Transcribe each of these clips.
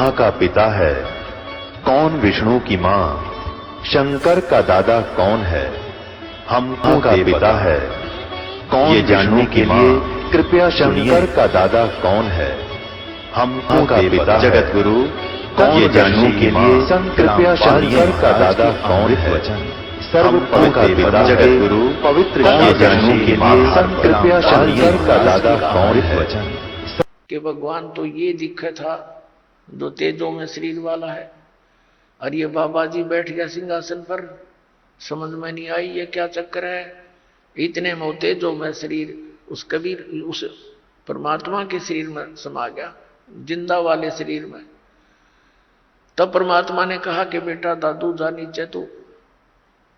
ब्रह्मा का पिता है, कौन विष्णु की मां, शंकर का दादा कौन है, हमको का पिता है, कौन ये जानने के लिए कृपया शंकर का दादा कौन है, हमको का पिता जगत गुरु, कौन ये जानने के लिए कृपया शंकर का दादा कौन है, सर्वों का पिता जगत गुरु, पवित्र ये जानने के लिए कृपया शंकर का दादा कौन है। कि भगवान तो ये दिखे था जो तेजों में शरीर वाला है, और ये बाबा जी बैठ गया सिंहासन पर, समझ में नहीं आई ये क्या चक्कर है। इतने में तेजों में शरीर उस कबीर उस परमात्मा के शरीर में समा गया, जिंदा वाले शरीर में। तब परमात्मा ने कहा कि बेटा दादू जा नीचे, तू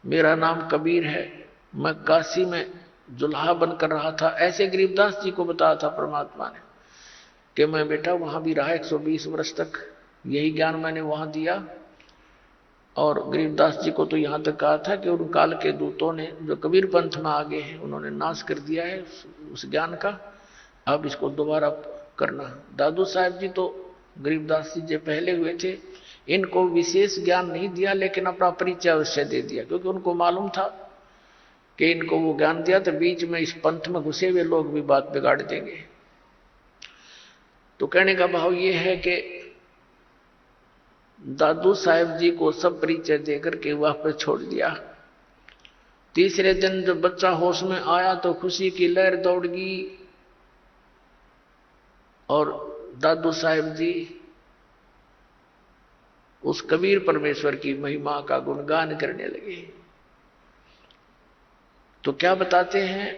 मेरा नाम कबीर है, मैं काशी में जुल्हा बनकर रहा था। ऐसे गरीबदास जी को बताया था परमात्मा ने कि मैं बेटा वहां भी रहा 120 वर्ष तक, यही ज्ञान मैंने वहां दिया। और गरीबदास जी को तो यहां तक कहा था कि उन काल के दूतों ने जो कबीर पंथ में आगे हैं उन्होंने नाश कर दिया है उस ज्ञान का, अब इसको दोबारा करना। दादू साहब जी तो गरीबदास जी जो पहले हुए थे, इनको विशेष ज्ञान नहीं दिया, लेकिन अपना परिचय अवश्य दे दिया, क्योंकि उनको मालूम था कि इनको वो ज्ञान दिया तो बीच में इस पंथ में घुसे हुए लोग भी बात बिगाड़ देंगे। तो कहने का भाव ये है कि दादू साहब जी को सब परिचय देकर के वहां पर छोड़ दिया। तीसरे दिन जब बच्चा होश में आया तो खुशी की लहर दौड़ गई, और दादू साहब जी उस कबीर परमेश्वर की महिमा का गुणगान करने लगे। तो क्या बताते हैं,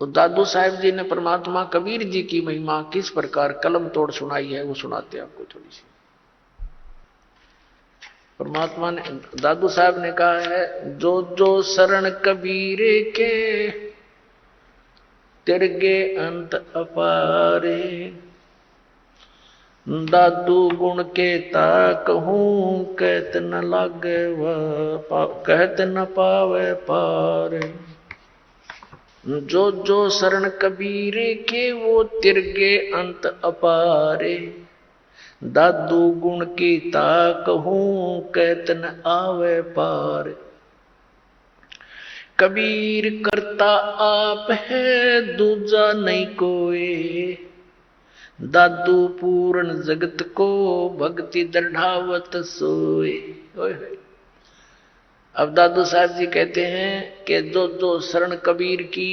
तो दादू साहब जी ने परमात्मा कबीर जी की महिमा किस प्रकार कलम तोड़ सुनाई है, वो सुनाते हैं आपको थोड़ी सी। परमात्मा ने, दादू साहब ने कहा है, जो जो शरण कबीर के तिरगे अंत अपारे, दादू गुण के ताकहूं कहत न लागे कहत न पावे पार। जो जो शरण कबीर के वो तिरगे अंत अपारे, दादू गुण की ताकहूं कहत न आवे पार। कबीर करता आप है दूजा नहीं कोई, दादू पूर्ण जगत को भक्ति दृढ़ावत सोए। अब दादू साहब जी कहते हैं कि जो जो शरण कबीर की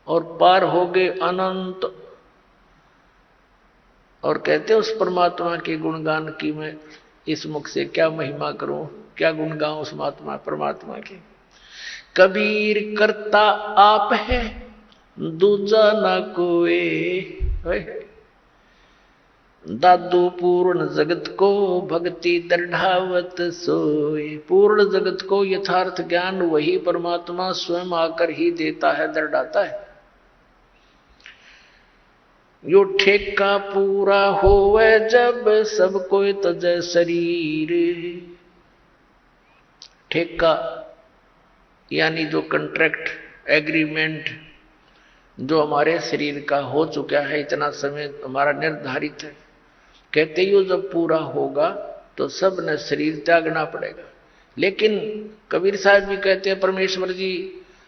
और पार हो गए अनंत, और कहते उस परमात्मा के गुणगान की मैं इस मुख से क्या महिमा करूं, क्या गुण गाऊं उस महात्मा परमात्मा के। कबीर करता आप है दूजा ना कोई, दादू पूर्ण जगत को भक्ति दृढ़ावत सोए। पूर्ण जगत को यथार्थ ज्ञान वही परमात्मा स्वयं आकर ही देता है, दृढ़ाता है। यो ठेका पूरा होवे जब सब कोई तजे शरीर। ठेका यानी जो कंट्रैक्ट एग्रीमेंट जो हमारे शरीर का हो चुका है, इतना समय हमारा निर्धारित है, कहते ही जब पूरा होगा तो सब ने शरीर त्यागना पड़ेगा। लेकिन कबीर साहब भी कहते हैं परमेश्वर जी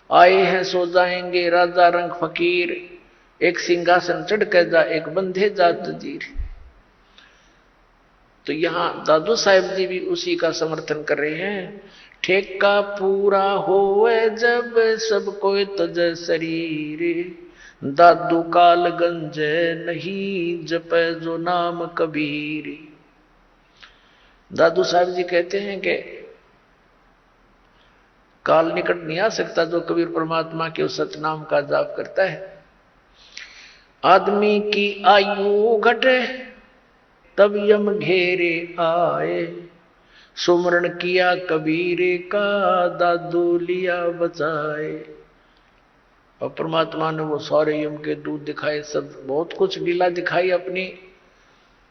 आए हैं सो जाएंगे, राजा रंग फकीर, एक सिंहासन चढ़ कर जा एक बंधे जात जीर। तो यहां दादू साहब जी भी उसी का समर्थन कर रहे हैं। ठेका पूरा होवे जब सब कोई तज शरीर, दादू काल गंजे नहीं जपे जो नाम कबीर। दादू साहब जी कहते हैं कि काल निकट नहीं आ सकता जो कबीर परमात्मा के उस सतनाम का जाप करता है। आदमी की आयु घटे तब यम घेरे आए, सुमरण किया कबीर का दादू लिया बचाए। और परमात्मा ने वो सारे यम के दूत दिखाए, सब बहुत कुछ लीला दिखाई अपनी,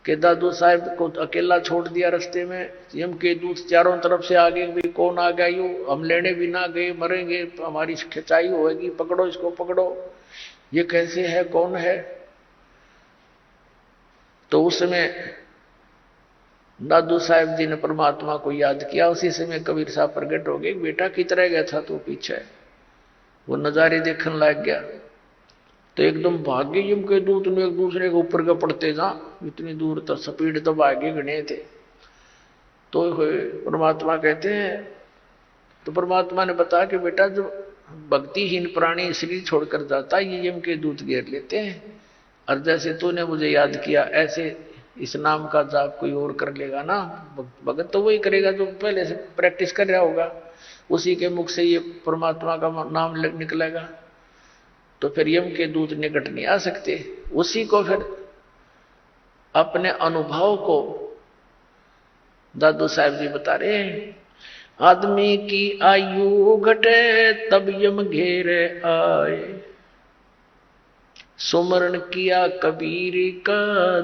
कि दादू साहब को अकेला छोड़ दिया रास्ते में, यम के दूत चारों तरफ से आगे भी कौन आ गया, यू हम लेने भी ना गए, मरेंगे, हमारी खिंचाई होगी, पकड़ो इसको पकड़ो, ये कैसे है, कौन है। तो उस समय दादू साहब जी ने परमात्मा को याद किया। उसी समय कबीर साहब प्रकट हो गए, बेटा कितना गया था तू पीछे। वो नजारे देखने लग गया तो एकदम भाग्य यम के दूत ने एक दूसरे के ऊपर का पड़ते जा, इतनी दूर तक स्पीड तो भाग्य गणे थे। तो परमात्मा कहते हैं, तो परमात्मा ने बताया कि बेटा जो भक्तिहीन प्राणी शरीर छोड़कर जाता है ये यम के दूत घेर लेते हैं, और जैसे तूने मुझे याद किया ऐसे इस नाम का जाप कोई और कर लेगा ना, भगत तो वही करेगा जो पहले से प्रैक्टिस कर रहा होगा, उसी के मुख से ये परमात्मा का नाम निकलेगा, तो फिर यम के दूत निकट नहीं आ सकते। उसी को फिर अपने अनुभव को दादू साहब जी बता रहे हैं, आदमी की आयु घटे तब यम घेरे आए, सुमरण किया कबीर का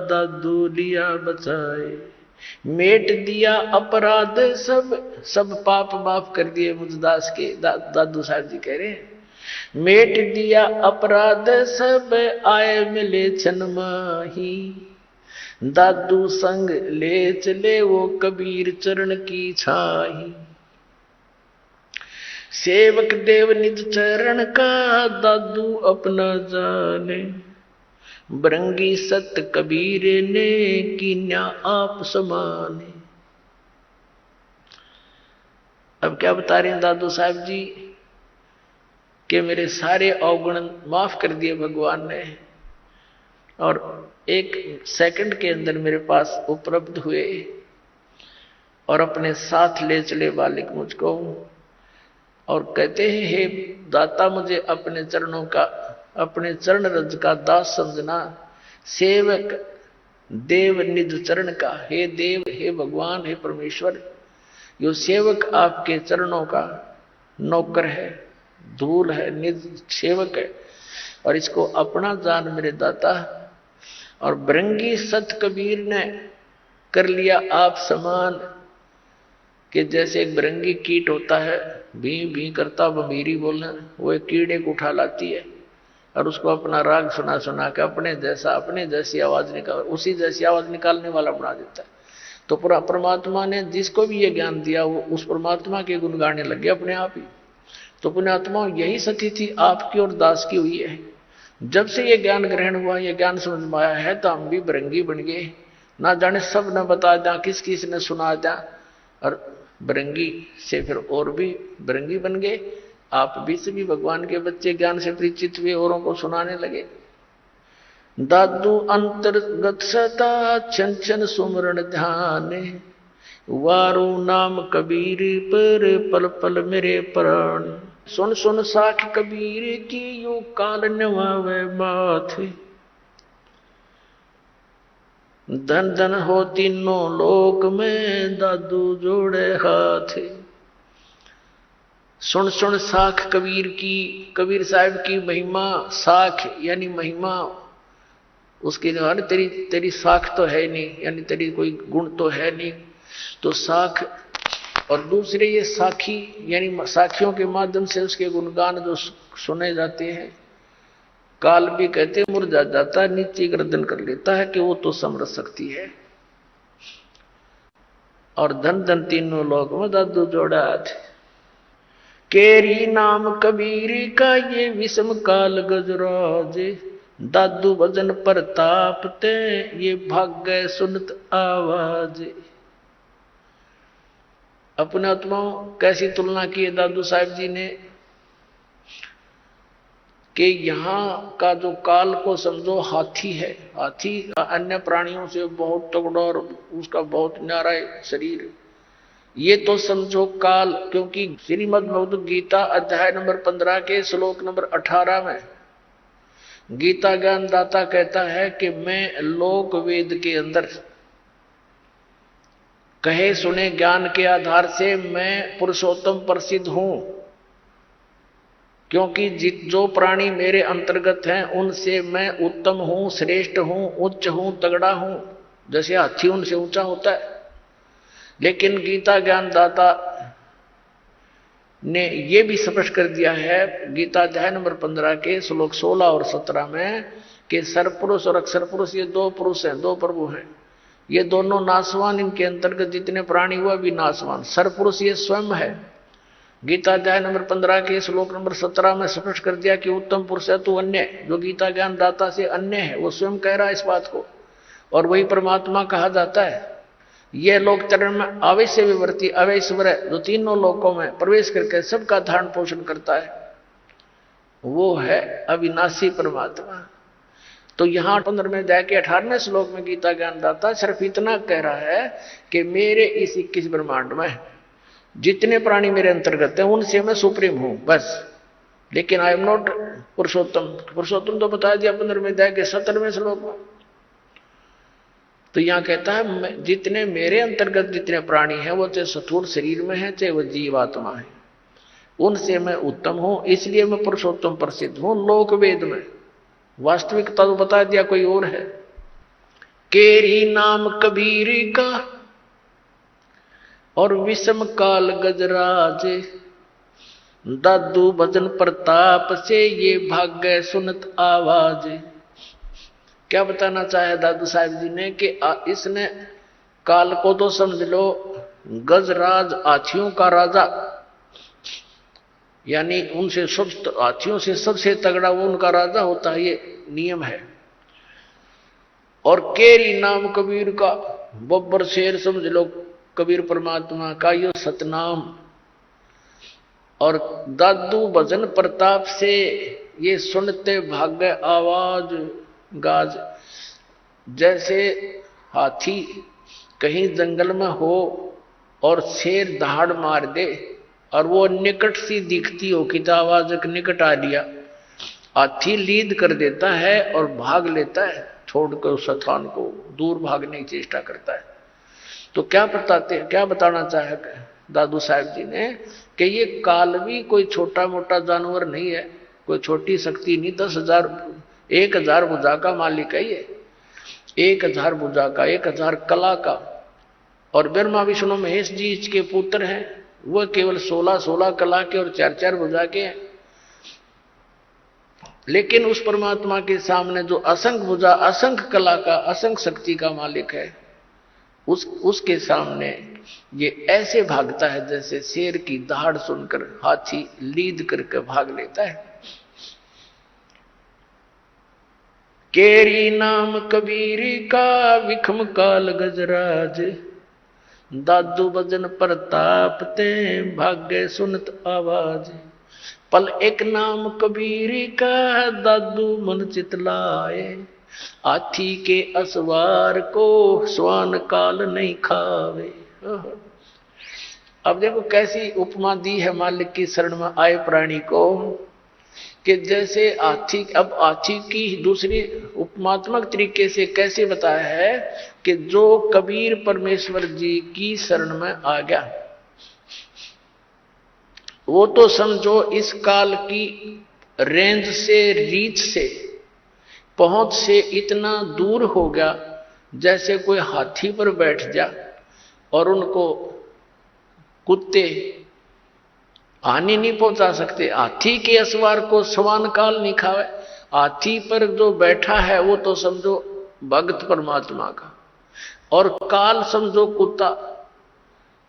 दादू लिया बचाए, मेट दिया अपराध सब पाप माफ कर दिए मुझदास के। दादू साहब जी कह रहे हैं, मेट दिया अपराध सब आए मिले छन माही, दादू संग ले चले वो कबीर चरण की छाही, सेवक देव निज चरण का दादू अपना जाने, बरंगी सत कबीर ने कीन्या आप समाने। अब क्या बता रहे हैं दादू साहब जी कि मेरे सारे अवगुण माफ कर दिए भगवान ने, और एक सेकंड के अंदर मेरे पास उपलब्ध हुए और अपने साथ ले चले बालिक मुझको, और कहते हैं हे दाता मुझे अपने चरणों का, अपने चरण रज का दास समझना, सेवक देव निज चरण का, हे देव हे भगवान हे परमेश्वर, यो सेवक आपके चरणों का नौकर है, धूल है, निज सेवक है, और इसको अपना जान मेरे दाता। और बरंगी सत कबीर ने कर लिया आप समान, कि जैसे एक बरंगी कीट होता है, भी भी करता बमीरी बोलना, वो एक कीड़े को उठा लाती है और उसको अपना राग सुना सुना के अपने जैसी आवाज निकाल, उसी जैसी आवाज निकालने वाला बना देता है। तो पूरा परमात्मा ने जिसको भी ये ज्ञान दिया वो उस परमात्मा के गुण गाने लगे अपने आप ही। तो पुण्यात्मा यही सती थी आपकी और दास की हुई है। जब से ये ज्ञान ग्रहण हुआ, ये ज्ञान समझ में आया है, तो हम भी बरंगी बन गए, ना जाने सब न बता दें, किस किस ने सुना दें, और बरंगी से फिर और भी बरंगी बन गए। आप भी सभी भगवान के बच्चे ज्ञान से परिचित हुए, औरों को सुनाने लगे। दादू अंतर्गत सता छन छन सुमरण ध्यान, वारू नाम कबीर पर पल पल मेरे प्राण, सुन सुन साख कबीर की यू काल नवावे बात, धन धन हो तीनों लोक में दादू जोड़े हाथ। सुन सुन साख कबीर की, कबीर साहब की महिमा, साख यानी महिमा, उसकी जो है तेरी तेरी साख तो है नहीं, यानी तेरी कोई गुण तो है नहीं, तो साख। और दूसरे ये साखी यानी साखियों के माध्यम से उसके गुणगान जो सुने जाते हैं। काल भी कहते मुरझा जाता है, नीचे गर्दन कर लेता है कि वो तो समरस शक्ति है। और धन धन तीनों लोक में दादू जोड़ा थे, केरी नाम कबीर का ये विषम काल गजराज, दादू भजन प्रतापते ये भाग्य सुनत आवाज। अपने आत्माओं कैसी तुलना की है दादू साहब जी ने, कि यहां का जो काल को समझो हाथी है, हाथी अन्य प्राणियों से बहुत तगड़ा और उसका बहुत न्यारा शरीर, ये तो समझो काल। क्योंकि श्रीमद् भगवद गीता अध्याय नंबर 15 के श्लोक नंबर 18 में गीता ज्ञान दाता कहता है कि मैं लोक वेद के अंदर कहे सुने ज्ञान के आधार से मैं पुरुषोत्तम प्रसिद्ध हूं, क्योंकि जो प्राणी मेरे अंतर्गत हैं उनसे मैं उत्तम हूं, श्रेष्ठ हूं, उच्च हूं, तगड़ा हूं। जैसे हाथी उनसे ऊंचा होता है, लेकिन गीता ज्ञान दाता ने यह भी स्पष्ट कर दिया है गीता अध्याय नंबर 15 के श्लोक 16 और 17 में कि सरपुरुष और अक्षर पुरुष ये दो पुरुष हैं, दो प्रभु हैं, ये दोनों नाशवान, इनके अंतर्गत जितने प्राणी हुआ भी नाशवान। सरपुरुष ये स्वयं है। गीता अध्याय नंबर 15 के श्लोक नंबर 17 में स्पष्ट कर दिया कि उत्तम पुरुष है तू अन्य, जो गीता ज्ञान दाता से अन्य है, वो स्वयं कह रहा है इस बात को, और वही परमात्मा कहा जाता है। यह लोक चरण में अवश्य विवर्ती अवैश्वर है, जो तीनों लोकों में प्रवेश करके सबका धारण पोषण करता है, वो है अविनाशी परमात्मा। तो यहां 15वें अध्याय के 18वें श्लोक में गीता ज्ञान दाता सिर्फ इतना कह रहा है कि मेरे इस 21 ब्रह्मांड में जितने प्राणी मेरे अंतर्गत हैं उनसे मैं सुप्रीम हूं बस, लेकिन आई एम नॉट पुरुषोत्तम। पुरुषोत्तम तो बता दिया 15वें अध्याय के 17वें श्लोक में। तो यहां कहता है जितने मेरे अंतर्गत जितने प्राणी हैं वो चाहे स्थूल शरीर में है चाहे वो जीवात्मा है, उनसे मैं उत्तम हूं, इसलिए मैं पुरुषोत्तम प्रसिद्ध हूं लोक वेद में। वास्तविकता तो बता दिया कोई और है। केरी नाम कबीर का और विषम काल गजराज, दादू भजन प्रताप से ये भाग्य सुनत आवाज। क्या बताना चाहे दादू साहब जी ने कि इसने काल को तो समझ लो गजराज, हाथियों का राजा, यानी उनसे सब हाथियों से सबसे तगड़ा वो उनका राजा होता है, ये नियम है। और केरी नाम कबीर का, बब्बर शेर समझ लो कबीर परमात्मा का यो सतनाम। और दादू भजन प्रताप से ये सुनते भाग्य आवाज गाज। जैसे हाथी कहीं जंगल में हो और शेर दहाड़ मार दे और वो निकट सी दिखती हो कि आवाज निकट आ लिया, हाथी लीद कर देता है और भाग लेता है, छोड़कर उस स्थान को दूर भागने की चेष्टा करता है। तो क्या बताना चाहे दादू साहब जी ने कि ये काल भी कोई छोटा मोटा जानवर नहीं है, कोई छोटी शक्ति नहीं। 10,000 भुजा का मालिक है ये, 1000 भुजा का, 1000 कला का। और ब्रह्मा विष्णु महेश जी इसके पुत्र हैं, वो केवल 16 कला के और 4 भुजा के हैं। लेकिन उस परमात्मा के सामने जो असंख्य भुजा, असंख्य कला का, असंख्य शक्ति का मालिक है, उसके सामने ये ऐसे भागता है जैसे शेर की दहाड़ सुनकर हाथी लीद करके भाग लेता है। केरी नाम कबीर का विखम काल गजराज, दादू भजन प्रताप ते भाग्य सुनत आवाज। पल एक नाम कबीर का दादू मन चितलाए, हाथी के असवार को स्वान काल नहीं खावे। अब देखो कैसी उपमा दी है मालिक की शरण में आए प्राणी को, कि जैसे हाथी। अब हाथी की दूसरी उपमात्मक तरीके से कैसे बताया है कि जो कबीर परमेश्वर जी की शरण में आ गया, वो तो समझो इस काल की रेंज से, रीच से, पहुंच से इतना दूर हो गया जैसे कोई हाथी पर बैठ जा और उनको कुत्ते हानि नहीं पहुंचा सकते। हाथी के असवार को समान काल नहीं खावे। हाथी पर जो बैठा है वो तो समझो भक्त परमात्मा का, और काल समझो कुत्ता।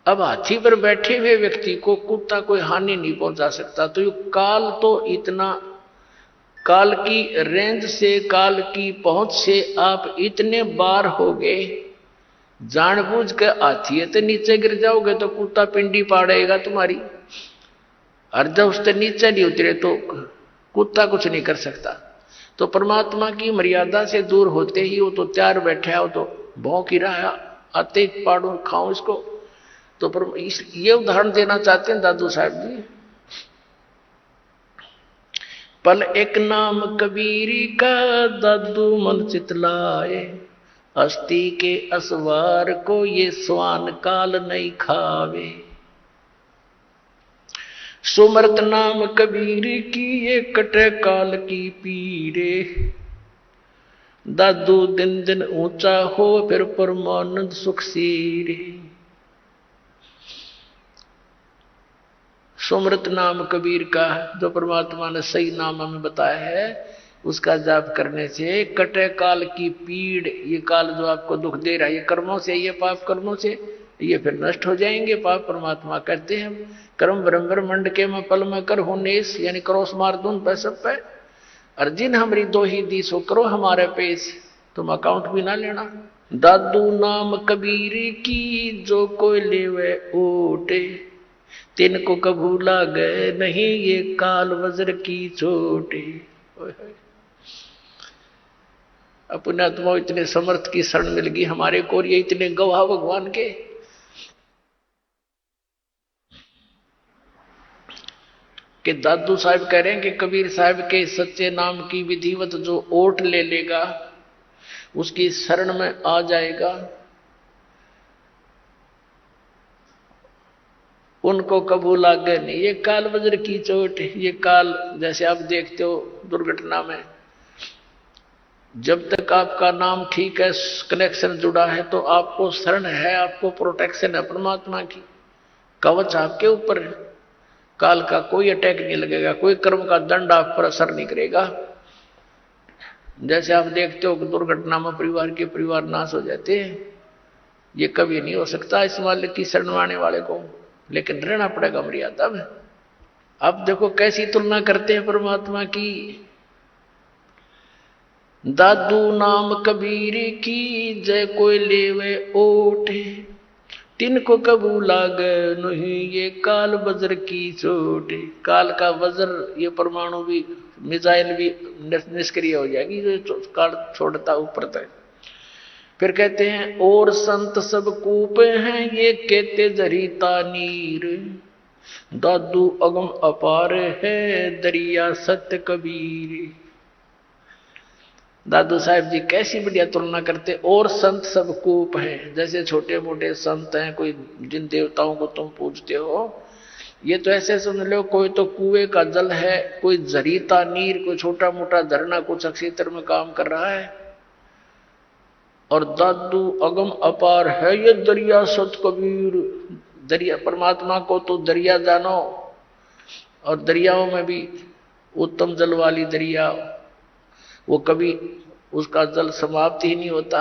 अब हाथी पर बैठे हुए व्यक्ति को कुत्ता कोई हानि नहीं पहुंचा सकता। तो ये काल तो इतना, काल की रेंज से, काल की पहुंच से आप इतने बार हो गए, जानबूझ के हाथी तो नीचे गिर जाओगे तो कुत्ता पिंडी पाड़ेगा तुम्हारी, और जब उससे नीचे नहीं उतरे तो कुत्ता कुछ नहीं कर सकता। तो परमात्मा की मर्यादा से दूर होते ही वो तो तैयार बैठा है, वो तो भौंक ही रहा है, आते पाड़ो खाओ इसको। तो ये उदाहरण देना चाहते हैं दादू साहब जी। पल एक नाम कबीर का दादू मन चितलाए, हस्ती के असवार को ये स्वान काल नहीं खावे। सुमरत नाम कबीर की ये कटे काल की पीरे, दादू दिन दिन ऊंचा हो फिर परमानंद सुख सीरे। सुमृत नाम कबीर का, जो परमात्मा ने सही नाम हमें बताया है, उसका जाप करने से कटे काल की पीड़, ये काल जो आपको दुख दे रहा है ये कर्मों से, ये पाप कर्मों से, ये फिर नष्ट हो जाएंगे। पाप परमात्मा कहते हैं कर्म ब्रह्मंड के मैं पल में कर हूं नेस, यानी क्रॉस मार दूं पे सब पे। अर्जिन हमरी दो ही दी सो करो हमारे पेश, तुम अकाउंट भी ना लेना। दादू नाम कबीर की जो कोई लेवे ओटे, तिनको कभू लागे नहीं ये काल वज्र की चोटे। अपने आत्मा इतने समर्थ की शरण मिल गई हमारे को, ये इतने गवाह भगवान के कि दादू साहब कह रहे हैं कि कबीर साहब के सच्चे नाम की विधिवत जो ओट ले लेगा, उसकी शरण में आ जाएगा, उनको कबू लागे नहीं ये काल वज्र की चोट। ये काल जैसे आप देखते हो दुर्घटना में, जब तक आपका नाम ठीक है, कनेक्शन जुड़ा है, तो आपको शरण है, आपको प्रोटेक्शन है परमात्मा की, कवच आपके ऊपर है। काल का कोई अटैक नहीं लगेगा, कोई कर्म का दंड आप पर असर नहीं करेगा। जैसे आप देखते हो कि दुर्घटना में परिवार नाश हो जाते हैं, ये कभी नहीं हो सकता इस मालिक की शरण आने वाले को, लेकिन रहना पड़ेगा मर्यादा में। अब देखो कैसी तुलना करते हैं परमात्मा की। दादू नाम कबीर की जय कोई लेवे ओठे, तिनको कबू लागे नहीं ये काल वज्र की चोट। काल का वज्र, ये परमाणु भी, मिसाइल भी निष्क्रिय हो जाएगी जो काल छोड़ता ऊपर तक। फिर कहते हैं और संत सब कूपे हैं ये कहते जरीता नीर, दादू अगम अपार है दरिया सत्य कबीर। दादू साहब जी कैसी बढ़िया तुलना करते। और संत सब कूप हैं, जैसे छोटे मोटे संत हैं, कोई जिन देवताओं को तुम पूजते हो, ये तो ऐसे समझ लो कोई तो कुएं का जल है, कोई जरीता नीर, कोई छोटा मोटा झरना कुछ क्षेत्र में काम कर रहा है। और दादू अगम अपार है ये दरिया सत कबीर। दरिया परमात्मा को तो दरिया जानो, और दरियाओं में भी उत्तम जल वाली दरिया, वो कभी उसका जल समाप्त ही नहीं होता।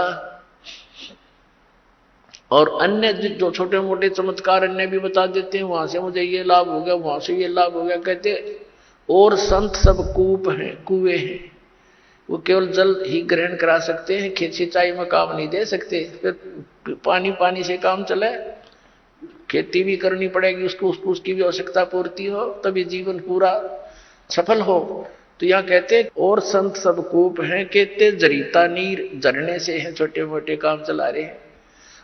और अन्य जो छोटे मोटे चमत्कार अन्य भी बता देते हैं, वहां से मुझे ये लाभ हो गया, वहां से ये लाभ हो गया, कहते और संत सब कूप हैं, कुएं हैं, वो केवल जल ही ग्रहण करा सकते हैं, खेत सिंचाई में काम नहीं दे सकते। फिर पानी से काम चले, खेती भी करनी पड़ेगी, उसकी भी आवश्यकता पूर्ति हो, तभी जीवन पूरा सफल हो। तो यहां कहते और संत सब कूप हैं, कहते जरीता नीर, झरने से हैं, छोटे मोटे काम चला रहे हैं।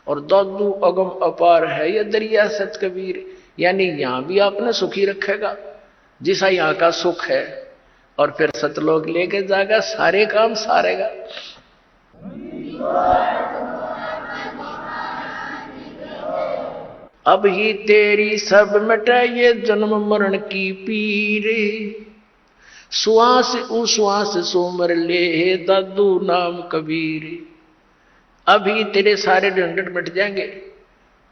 और दादू अगम अपार है ये दरिया सत कबीर, यानी यहां भी आपने सुखी रखेगा जिसा यहां का सुख है, और फिर सतलोक लेके जाएगा, सारे काम सारेगा। अब ही तेरी सब मिटे ये जन्म मरण की पीर, श्वास उश्वास सोमर ले दादू नाम कबीर। अभी तेरे सारे झंझट मिट जाएंगे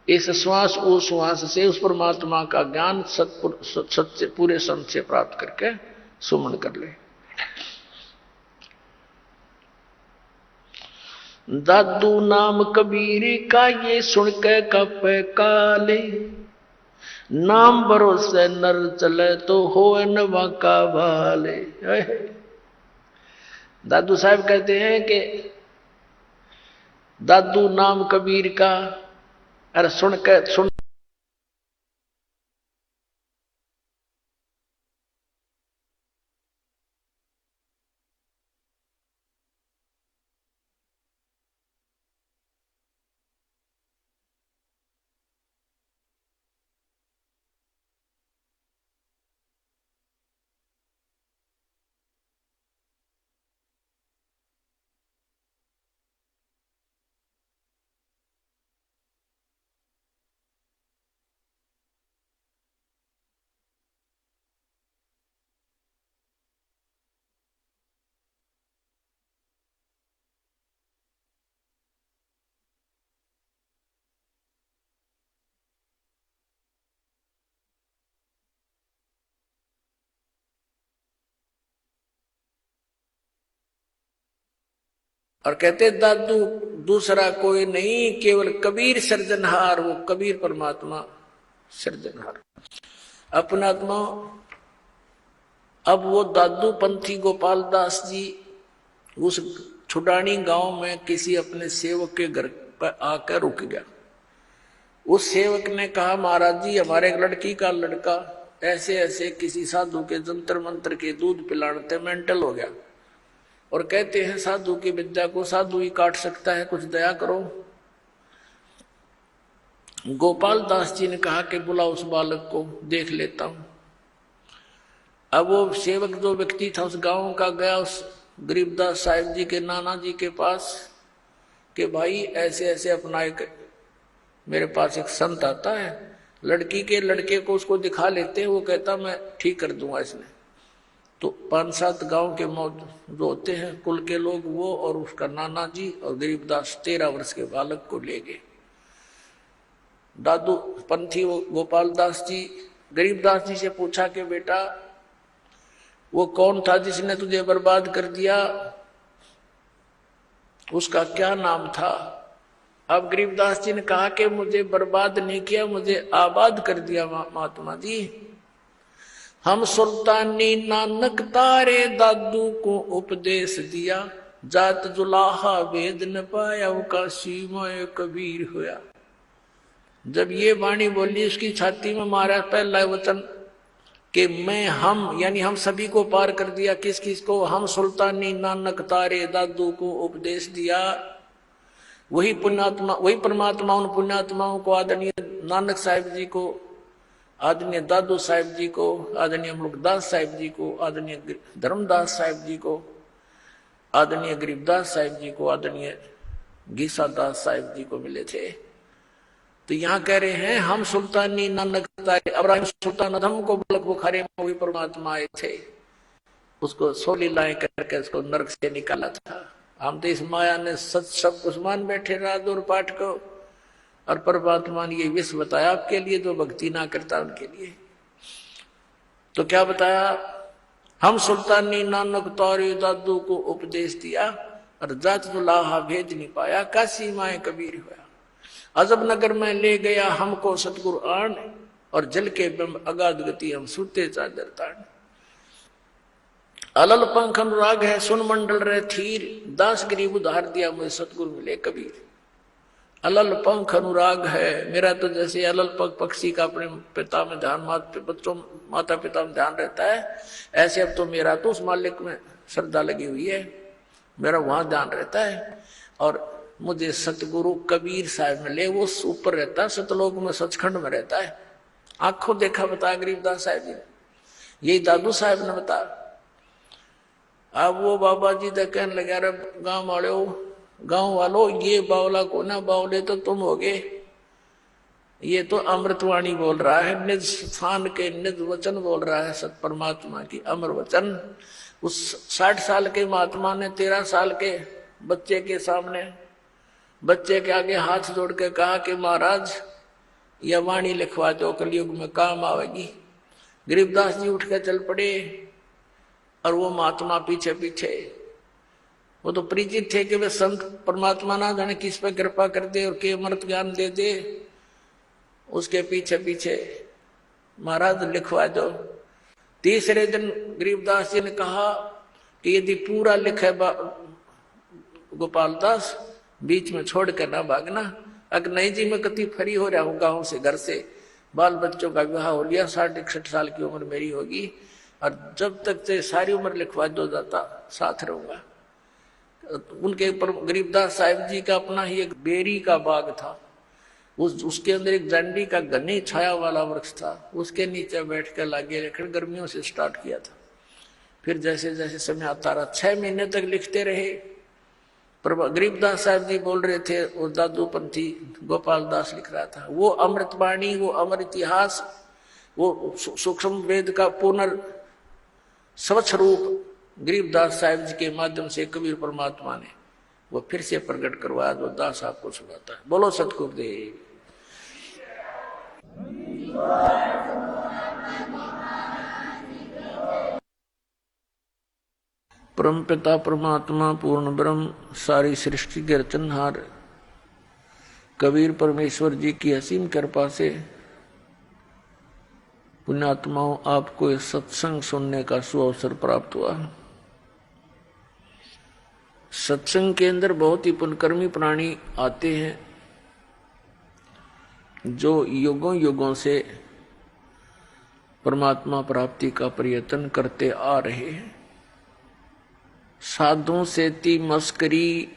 इस श्वास उश्वास से, उस परमात्मा का ज्ञान सत्य पूरे संत से प्राप्त करके सुमन कर ले। दादू नाम कबीर का ये सुन के कप काले, नाम भरोसे नर चले तो हो नवा का भाले। दादू साहब कहते हैं कि दादू नाम कबीर का, अरे सुन और कहते दादू दूसरा कोई नहीं, केवल कबीर सृजनहार, वो कबीर परमात्मा सृजनहार अपना आत्मा। अब वो दादू पंथी गोपाल दास जी उस छुडानी गांव में किसी अपने सेवक के घर पर आकर रुक गया। उस सेवक ने कहा, महाराज जी हमारे एक लड़की का लड़का ऐसे ऐसे किसी साधु के जंतर मंत्र के दूध पिलाने मेंटल हो गया, और कहते हैं साधु की विद्या को साधु ही काट सकता है, कुछ दया करो। गोपाल दास जी ने कहा कि बुलाओ उस बालक को, देख लेता हूं। अब वो सेवक जो व्यक्ति था उस गांव का गया उस गरीबदास साहिब जी के नाना जी के पास कि भाई ऐसे ऐसे अपना एक मेरे पास एक संत आता है, लड़की के लड़के को उसको दिखा लेते हैं, वो कहता मैं ठीक कर दूंगा इसने। तो 5-7 गांव के जो होते हैं कुल के लोग, वो और उसका नाना जी और गरीबदास 13 वर्ष के बालक को ले गए। दादू पंथी वो गोपाल दास जी गरीबदास जी से पूछा कि बेटा वो कौन था जिसने तुझे बर्बाद कर दिया, उसका क्या नाम था? अब गरीबदास जी ने कहा कि मुझे बर्बाद नहीं किया, मुझे आबाद कर दिया महात्मा जी। हम सुल्तानी नानक तारे दादू को उपदेश दिया, जात जुलाहा वेद न पाया, वो काशी में कबीर होया। जब ये वाणी बोली उसकी छाती में मारा पहला वचन कि मैं हम यानी हम सभी को पार कर दिया। किस किस को? हम सुल्तानी नानक तारे दादू को उपदेश दिया। वही पुण्यात्मा वही परमात्मा उन पुण्यात्माओं को, आदरणीय नानक साहिब जी को, आदरणीय दादू साहिब जी को, आदरणीय मुल्कदास साहिब जी को, आदरणीय धर्मदास साहिब जी को, आदरणीय गरीबदास साहिब जी को, आदरणीय गीसा दास साहिब जी को मिले थे। तो यहाँ कह रहे हैं हम सुल्तानी नानक तारे अब्राहिम सुल्तान अधम को बलक बुखारे में वही परमात्मा आए थे, उसको 100 लीलाएं करके उसको नरक से निकाला था। हम तो इस माया ने सच सब कुछ मान बैठे रात और पाठ को, और परमात्मा ने ये विश्व बताया आपके लिए, जो भक्ति ना करता उनके लिए। तो क्या बताया? हम सुल्तानी नानक तारे दादू को उपदेश दिया, और जात जुलाहा भेज नहीं पाया, काशी माए कबीर हुआ। अजब नगर में ले गया हमको सतगुरु आन, और जल के बिंब अगाध गति हम सुते चादर तान। अलल पंख अनुराग है सुन मंडल रहे थीर, दास गरीब उधार दिया मुझे सतगुरु मिले कबीर। अलल पंख अनुराग है मेरा, तो जैसे अलल पंख पक्षी का अपने पिता में ध्यान, बच्चों माता पिता में ध्यान रहता है, ऐसे अब तो मेरा तो उस मालिक में श्रद्धा लगी हुई है, मेरा वहां ध्यान रहता है। और मुझे सतगुरु कबीर साहब में ले, वो ऊपर रहता है सतलोक में, सचखंड में रहता है। आंखों देखा बताया गरीबदास साहब जी, यही दादू साहब ने बताया। अब वो बाबा जी तो कहने लगे, अरे गांव वालों ये बावला को ना बावले तो तुम होगे, ये तो अमृतवाणी बोल रहा है, निज स्थान के निज वचन बोल रहा है, सत परमात्मा की अमर वचन। उस 60 साल के महात्मा ने 13 साल के बच्चे के सामने, बच्चे के आगे हाथ जोड़ के कहा कि महाराज यह वाणी लिखवा दो, कलयुग में काम आवेगी। गरीबदास जी उठ के चल पड़े, और वो महात्मा पीछे पीछे। वो तो परिचित थे कि वे संत परमात्मा ना जाने किस पे कृपा कर दे और के अमृत ज्ञान दे दे, उसके पीछे पीछे महाराज लिखवा दो। तीसरे दिन गरीबदास जी ने कहा कि यदि पूरा लिखे गोपाल दास, बीच में छोड़ कर ना भागना। अगर नहीं जी मैं कति फरी हो रहा हूँ गाँव से, घर से, बाल बच्चों का विवाह हो लिया, 60-61 साल की उम्र मेरी होगी, और जब तक से सारी उम्र लिखवा दो जाता साथ रहूंगा। उनके गरीबदास साहिब जी का अपना ही एक बेरी का बाग था, उसके अंदर एक जंडी का घनी छाया वाला वृक्ष था, उसके नीचे बैठ कर लागे लेकिन गर्मियों से स्टार्ट किया था। फिर जैसे जैसे समय आता रहा, 6 महीने तक लिखते रहे। गरीबदास साहब जी बोल रहे थे और दादू पंथी गोपाल दास लिख रहा था। वो अमृतवाणी, वो अमर इतिहास, वो सूक्ष्म वेद का पुनर् स्वच्छ रूप गरीबदास साहिब जी के माध्यम से कबीर परमात्मा ने वो फिर से प्रकट करवाया, जो दास आपको सुनाता है। बोलो सतगुरुदेव। परम पिता परमात्मा पूर्ण ब्रह्म सारी सृष्टि के रचनहार कबीर परमेश्वर जी की असीम कृपा से पुण्यात्माओं आपको इस सत्संग सुनने का सुअवसर प्राप्त हुआ। सत्संग के अंदर बहुत ही पुण्यकर्मी प्राणी आते हैं जो युगों युगों से परमात्मा प्राप्ति का प्रयत्न करते आ रहे हैं। साधुओं से ती मस्करी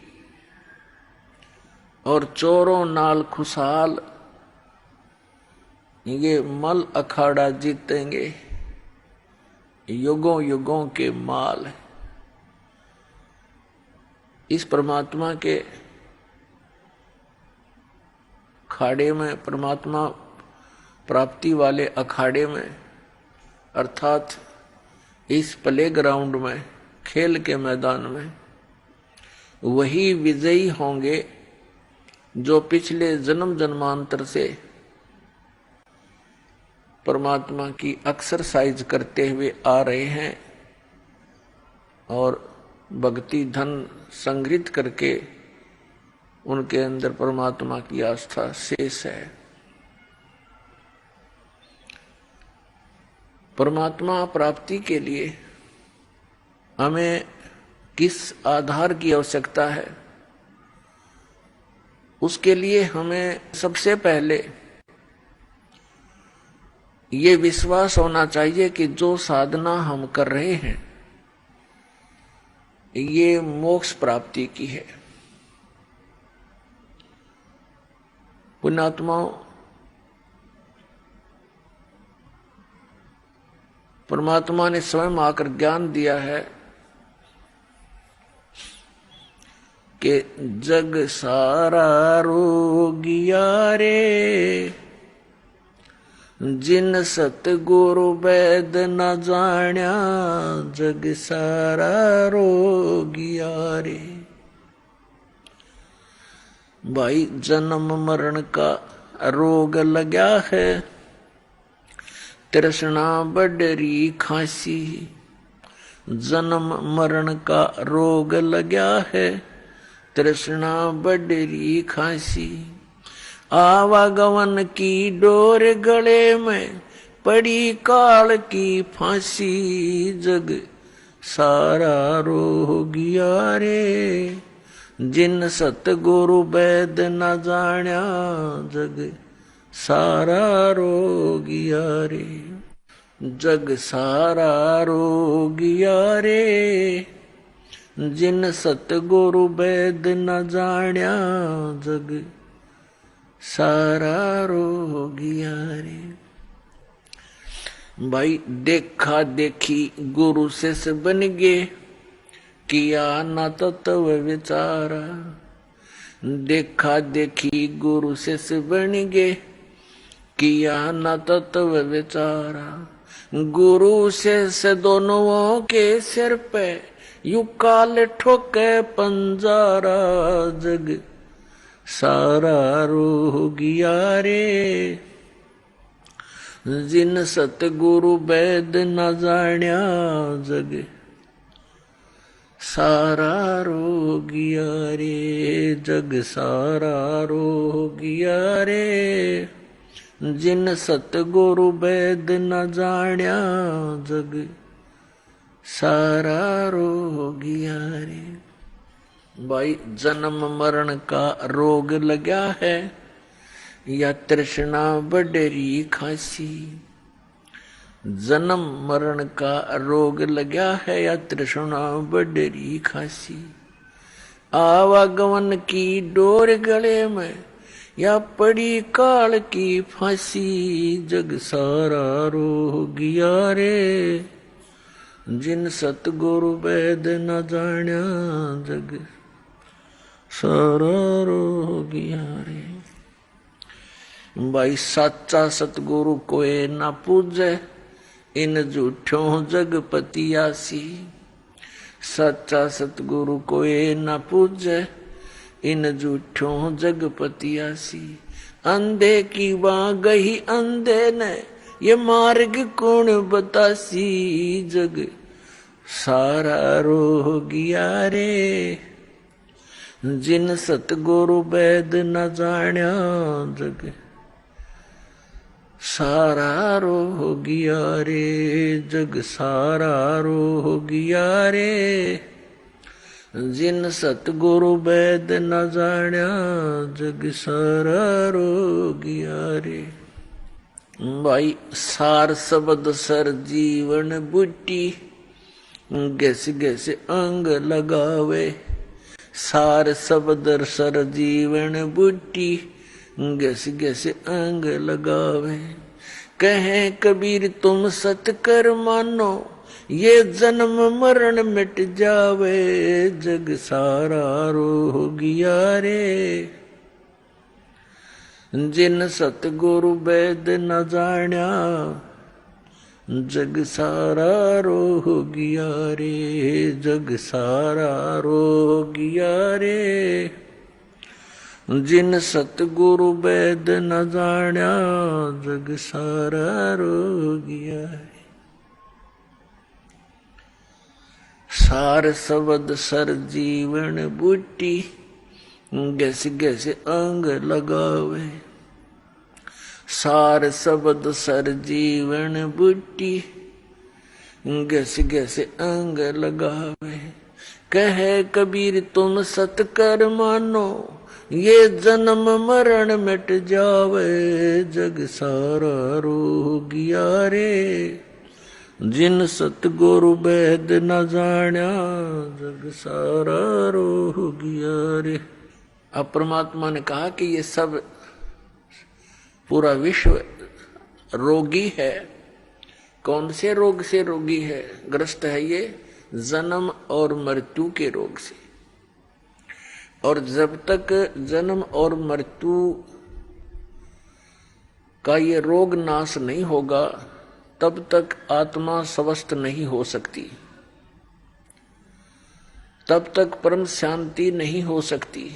और चोरों नाल खुशहाल ये मल अखाड़ा जीतेंगे, युगों युगों के माल। इस परमात्मा के अखाड़े में, परमात्मा प्राप्ति वाले अखाड़े में, अर्थात इस प्ले ग्राउंड में, खेल के मैदान में वही विजयी होंगे जो पिछले जन्म जन्मांतर से परमात्मा की एक्सरसाइज करते हुए आ रहे हैं और भक्ति धन संग्रहित करके उनके अंदर परमात्मा की आस्था शेष है। परमात्मा प्राप्ति के लिए हमें किस आधार की आवश्यकता है? उसके लिए हमें सबसे पहले ये विश्वास होना चाहिए कि जो साधना हम कर रहे हैं ये मोक्ष प्राप्ति की है। पुण्यात्माओं, परमात्मा ने स्वयं आकर ज्ञान दिया है कि जग सारा रोगिया रे, जिन सतगुरु वैद न जाण्या, जग सारा रोगिया रे। भाई जन्म मरण का रोग लगा है, तृष्णा बडरी खांसी। जन्म मरण का रोग लगा है, तृष्णा बडरी खांसी। आवागमन की डोर गले में, पड़ी काल की फांसी। जग सारा रोगिया रे, जिन सतगुरु वैद न जाण्या, जग सारा रोगिया रे। जग सारा रोगिया रे, जिन सतगुरु वैद न जाण्या, जग सारा रोगिया रे। भाई देखा देखी गुरु से बन गे, किया न तत्व विचारा। देखा देखी गुरु से बन गे, किया न तत्व विचारा। गुरु से दोनों के सिर पे यू काल ठोके पंजारा। जग सारा रोगिया रे, जिन सतगुरु वैद न जाण्या, जग सारा रोगिया रे। जग सारा रोगिया रे, जिन सतगुरु वैद न जाण्या, जग सारा रोगिया रे। भाई जन्म मरण का रोग लगा है, या तृष्णा बडरी खांसी। जन्म मरण का रोग लगा है, या तृष्णा बडरी खांसी। आवागमन की डोर गले में, या पड़ी काल की फांसी। जग सारा रोगिया रे, जिन सतगुरु वैद न जाण्या, जग सारा रोगिया रे। भाई सच्चा सतगुरु कोई न पूजे, इन झूठों जगपतियासी। सच्चा सतगुरु कोई न पूजे, इन झूठों जगपतियासी। अंधे की वहां गही अंधे ने, ये मार्ग कौन बतासी। जग सारा रोगिया रे जिन सतगुरु वैद न जाण्या जग सारा रोगिया रे जग सारा रोगिया रे जिन सतगुरु वैद न जाण्या जग सारा रोगिया रे। भाई सार शब्द सर जीवन बूटी गैस गैस अंग लगावे सार शब्द सर जीवन बूटी गैस गैस अंग लगावे। कहे कबीर तुम सत कर मानो ये जन्म मरण मिट जावे जग सारा रोगिया रे जिन सतगुरु वैद न जाण्या जग सारा रोगिया रे जग सारा रोगिया रे जिन सतगुरु वैद न जाण्या जग सारा रोगिया रे। सार शब्द सर जीवन बूटी गैस गैस अंग लगावे सार शब्द सर जीवन बूटी गैस गैस अंग लगावे। कहे कबीर तुम सत कर मानो ये जन्म मरण मिट जावे जग सारा रोगिया रे जिन सतगुरु वैद न जाण्या जग सारा रोगिया रे। अब परमात्मा ने कहा कि ये सब पूरा विश्व रोगी है। कौन से रोग से रोगी है? ग्रस्त है ये जन्म और मृत्यु के रोग से। और जब तक जन्म और मृत्यु का ये रोग नाश नहीं होगा तब तक आत्मा स्वस्थ नहीं हो सकती, तब तक परम शांति नहीं हो सकती।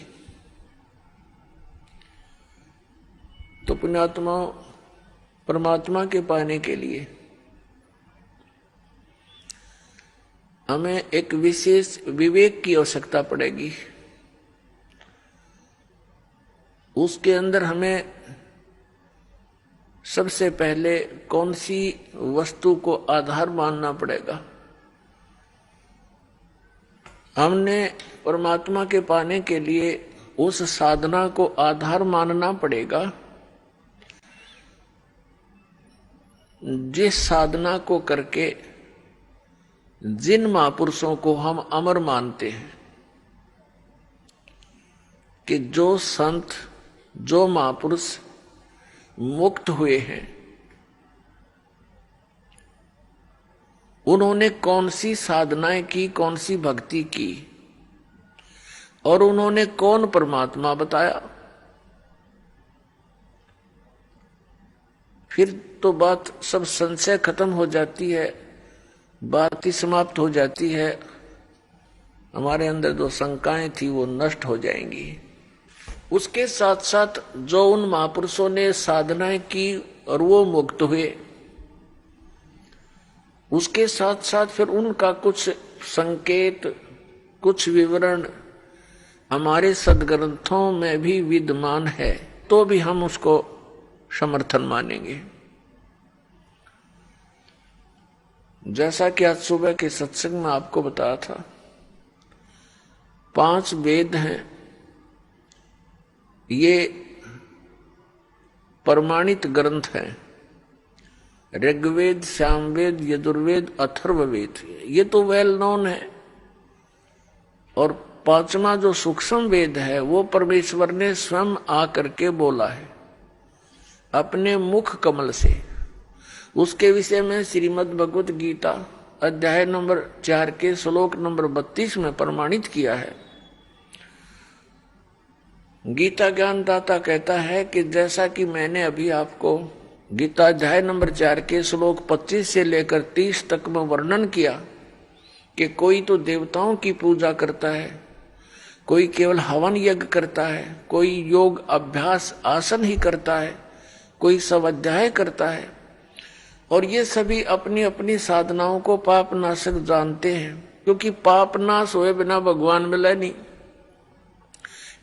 तो पुण्यात्मा परमात्मा के पाने के लिए हमें एक विशेष विवेक की आवश्यकता पड़ेगी। उसके अंदर हमें सबसे पहले कौन सी वस्तु को आधार मानना पड़ेगा? हमने परमात्मा के पाने के लिए उस साधना को आधार मानना पड़ेगा जिस साधना को करके जिन महापुरुषों को हम अमर मानते हैं कि जो संत जो महापुरुष मुक्त हुए हैं उन्होंने कौन सी साधनाएं की, कौन सी भक्ति की और उन्होंने कौन परमात्मा बताया। फिर तो बात सब संशय खत्म हो जाती है, बात ही समाप्त हो जाती है। हमारे अंदर जो शंकाएं थी वो नष्ट हो जाएंगी। उसके साथ साथ जो उन महापुरुषों ने साधनाएं की और वो मुक्त हुए, उसके साथ साथ फिर उनका कुछ संकेत, कुछ विवरण हमारे सदग्रंथों में भी विद्यमान है, तो भी हम उसको समर्थन मानेंगे। जैसा कि आज सुबह के सत्संग में आपको बताया था, 5 वेद हैं, ये प्रमाणित ग्रंथ हैं। ऋग्वेद, सामवेद, यजुर्वेद, अथर्ववेद, ये तो वेल नोन है। और 5वां जो सूक्ष्म वेद है वो परमेश्वर ने स्वयं आकर के बोला है अपने मुख कमल से। उसके विषय में श्रीमद् भगवत गीता अध्याय नंबर 4 के श्लोक नंबर 32 में प्रमाणित किया है। गीता ज्ञानदाता कहता है कि जैसा कि मैंने अभी आपको गीता अध्याय नंबर 4 के श्लोक 25 से लेकर 30 तक में वर्णन किया कि कोई तो देवताओं की पूजा करता है, कोई केवल हवन यज्ञ करता है, कोई योग अभ्यास आसन ही करता है, कोई स्वाध्याय करता है, और ये सभी अपनी अपनी साधनाओं को पाप नाशक जानते हैं, क्योंकि पाप नाश हुए बिना भगवान मिले नहीं।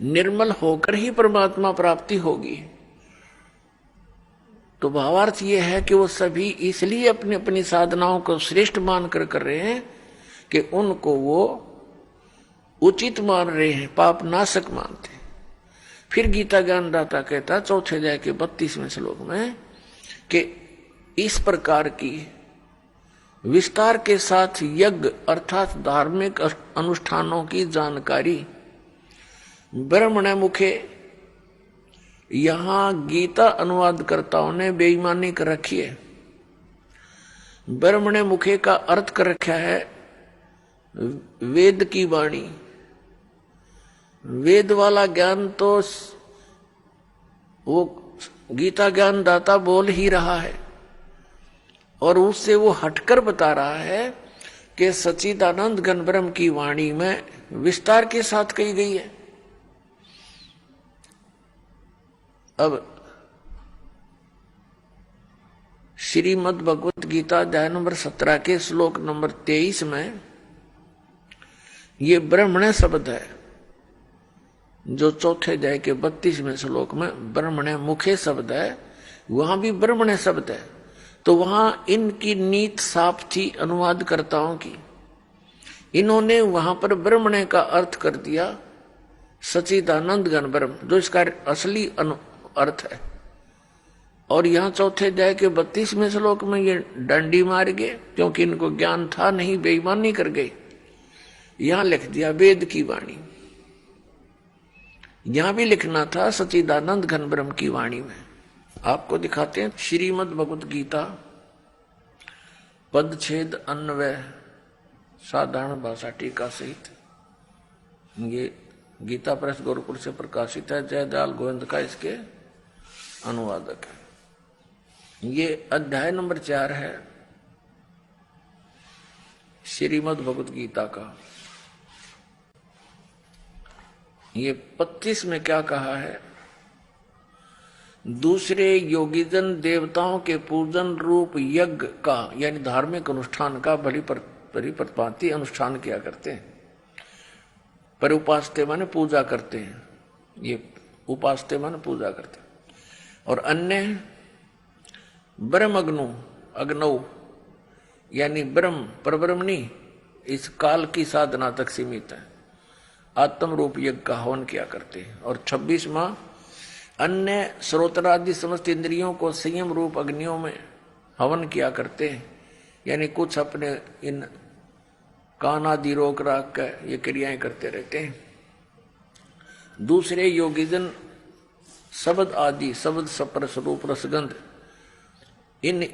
निर्मल होकर ही परमात्मा प्राप्ति होगी। तो भावार्थ ये है कि वो सभी इसलिए अपनी अपनी साधनाओं को श्रेष्ठ मानकर कर रहे हैं कि उनको वो उचित मान रहे हैं, पाप नाशक मानते हैं। फिर गीता ज्ञानदाता कहता चौथे अध्याय के 32वें श्लोक में कि इस प्रकार की विस्तार के साथ यज्ञ अर्थात धार्मिक अनुष्ठानों की जानकारी ब्रह्मण मुखे, यहां गीता अनुवादकर्ताओं ने बेईमानी कर रखी है। ब्रह्मण मुखे का अर्थ कर रखा है वेद की वाणी। वेद वाला ज्ञान तो वो गीता ज्ञान दाता बोल ही रहा है, और उससे वो हटकर बता रहा है कि सच्चिदानंद घन ब्रह्म की वाणी में विस्तार के साथ कही गई है। अब श्रीमद् भगवत गीता अध्याय नंबर 17 के श्लोक नंबर 23 में ये ब्रह्मण शब्द है, जो चौथे अध्याय के 32वें श्लोक में ब्रह्मण मुखे शब्द है, वहां भी ब्रह्मण शब्द है। तो वहां इनकी नीत साफ थी अनुवादकर्ताओं की। इन्होंने वहां पर ब्रह्मण का अर्थ कर दिया सच्चिदानंद घन ब्रह्म, जो इसका असली अर्थ है। और यहां चौथे अध्याय के 32वें श्लोक में ये डंडी मार गए, क्योंकि इनको ज्ञान था नहीं, बेईमानी कर गए। यहां लिख दिया वेद की वाणी, यहां भी लिखना था सच्चिदानंद घन ब्रह्म की वाणी में। आपको दिखाते हैं श्रीमद् भगवत गीता पदछेद अन्वय साधारण भाषा टीका सहित। ये गीता प्रेस गोरखपुर से प्रकाशित है, जयदयाल गोविंद का इसके अनुवादक है। ये अध्याय नंबर 4 है श्रीमद् भगवत गीता का। ये 25 में क्या कहा है? दूसरे योगीजन देवताओं के पूजन रूप यज्ञ का यानी धार्मिक अनुष्ठान का बड़ी परिपति अनुष्ठान किया करते हैं। पर उपासते माने पूजा करते हैं, ये उपासते माने पूजा करते हैं। और अन्य ब्रह्म अग्नौ यानी ब्रह्म परब्रह्मणी इस काल की साधना तक सीमित है, आत्म रूप यज्ञ का हवन किया करते हैं। और 26वां अन्य श्रोत्रादि समस्त इंद्रियों को संयम रूप अग्नियों में हवन किया करते हैं, यानी कुछ अपने इन कान आदि रोक राख कर ये क्रियाएं करते रहते हैं। दूसरे योगीजन शब्द आदि शब्द स्पर्श रूप रसगंध इन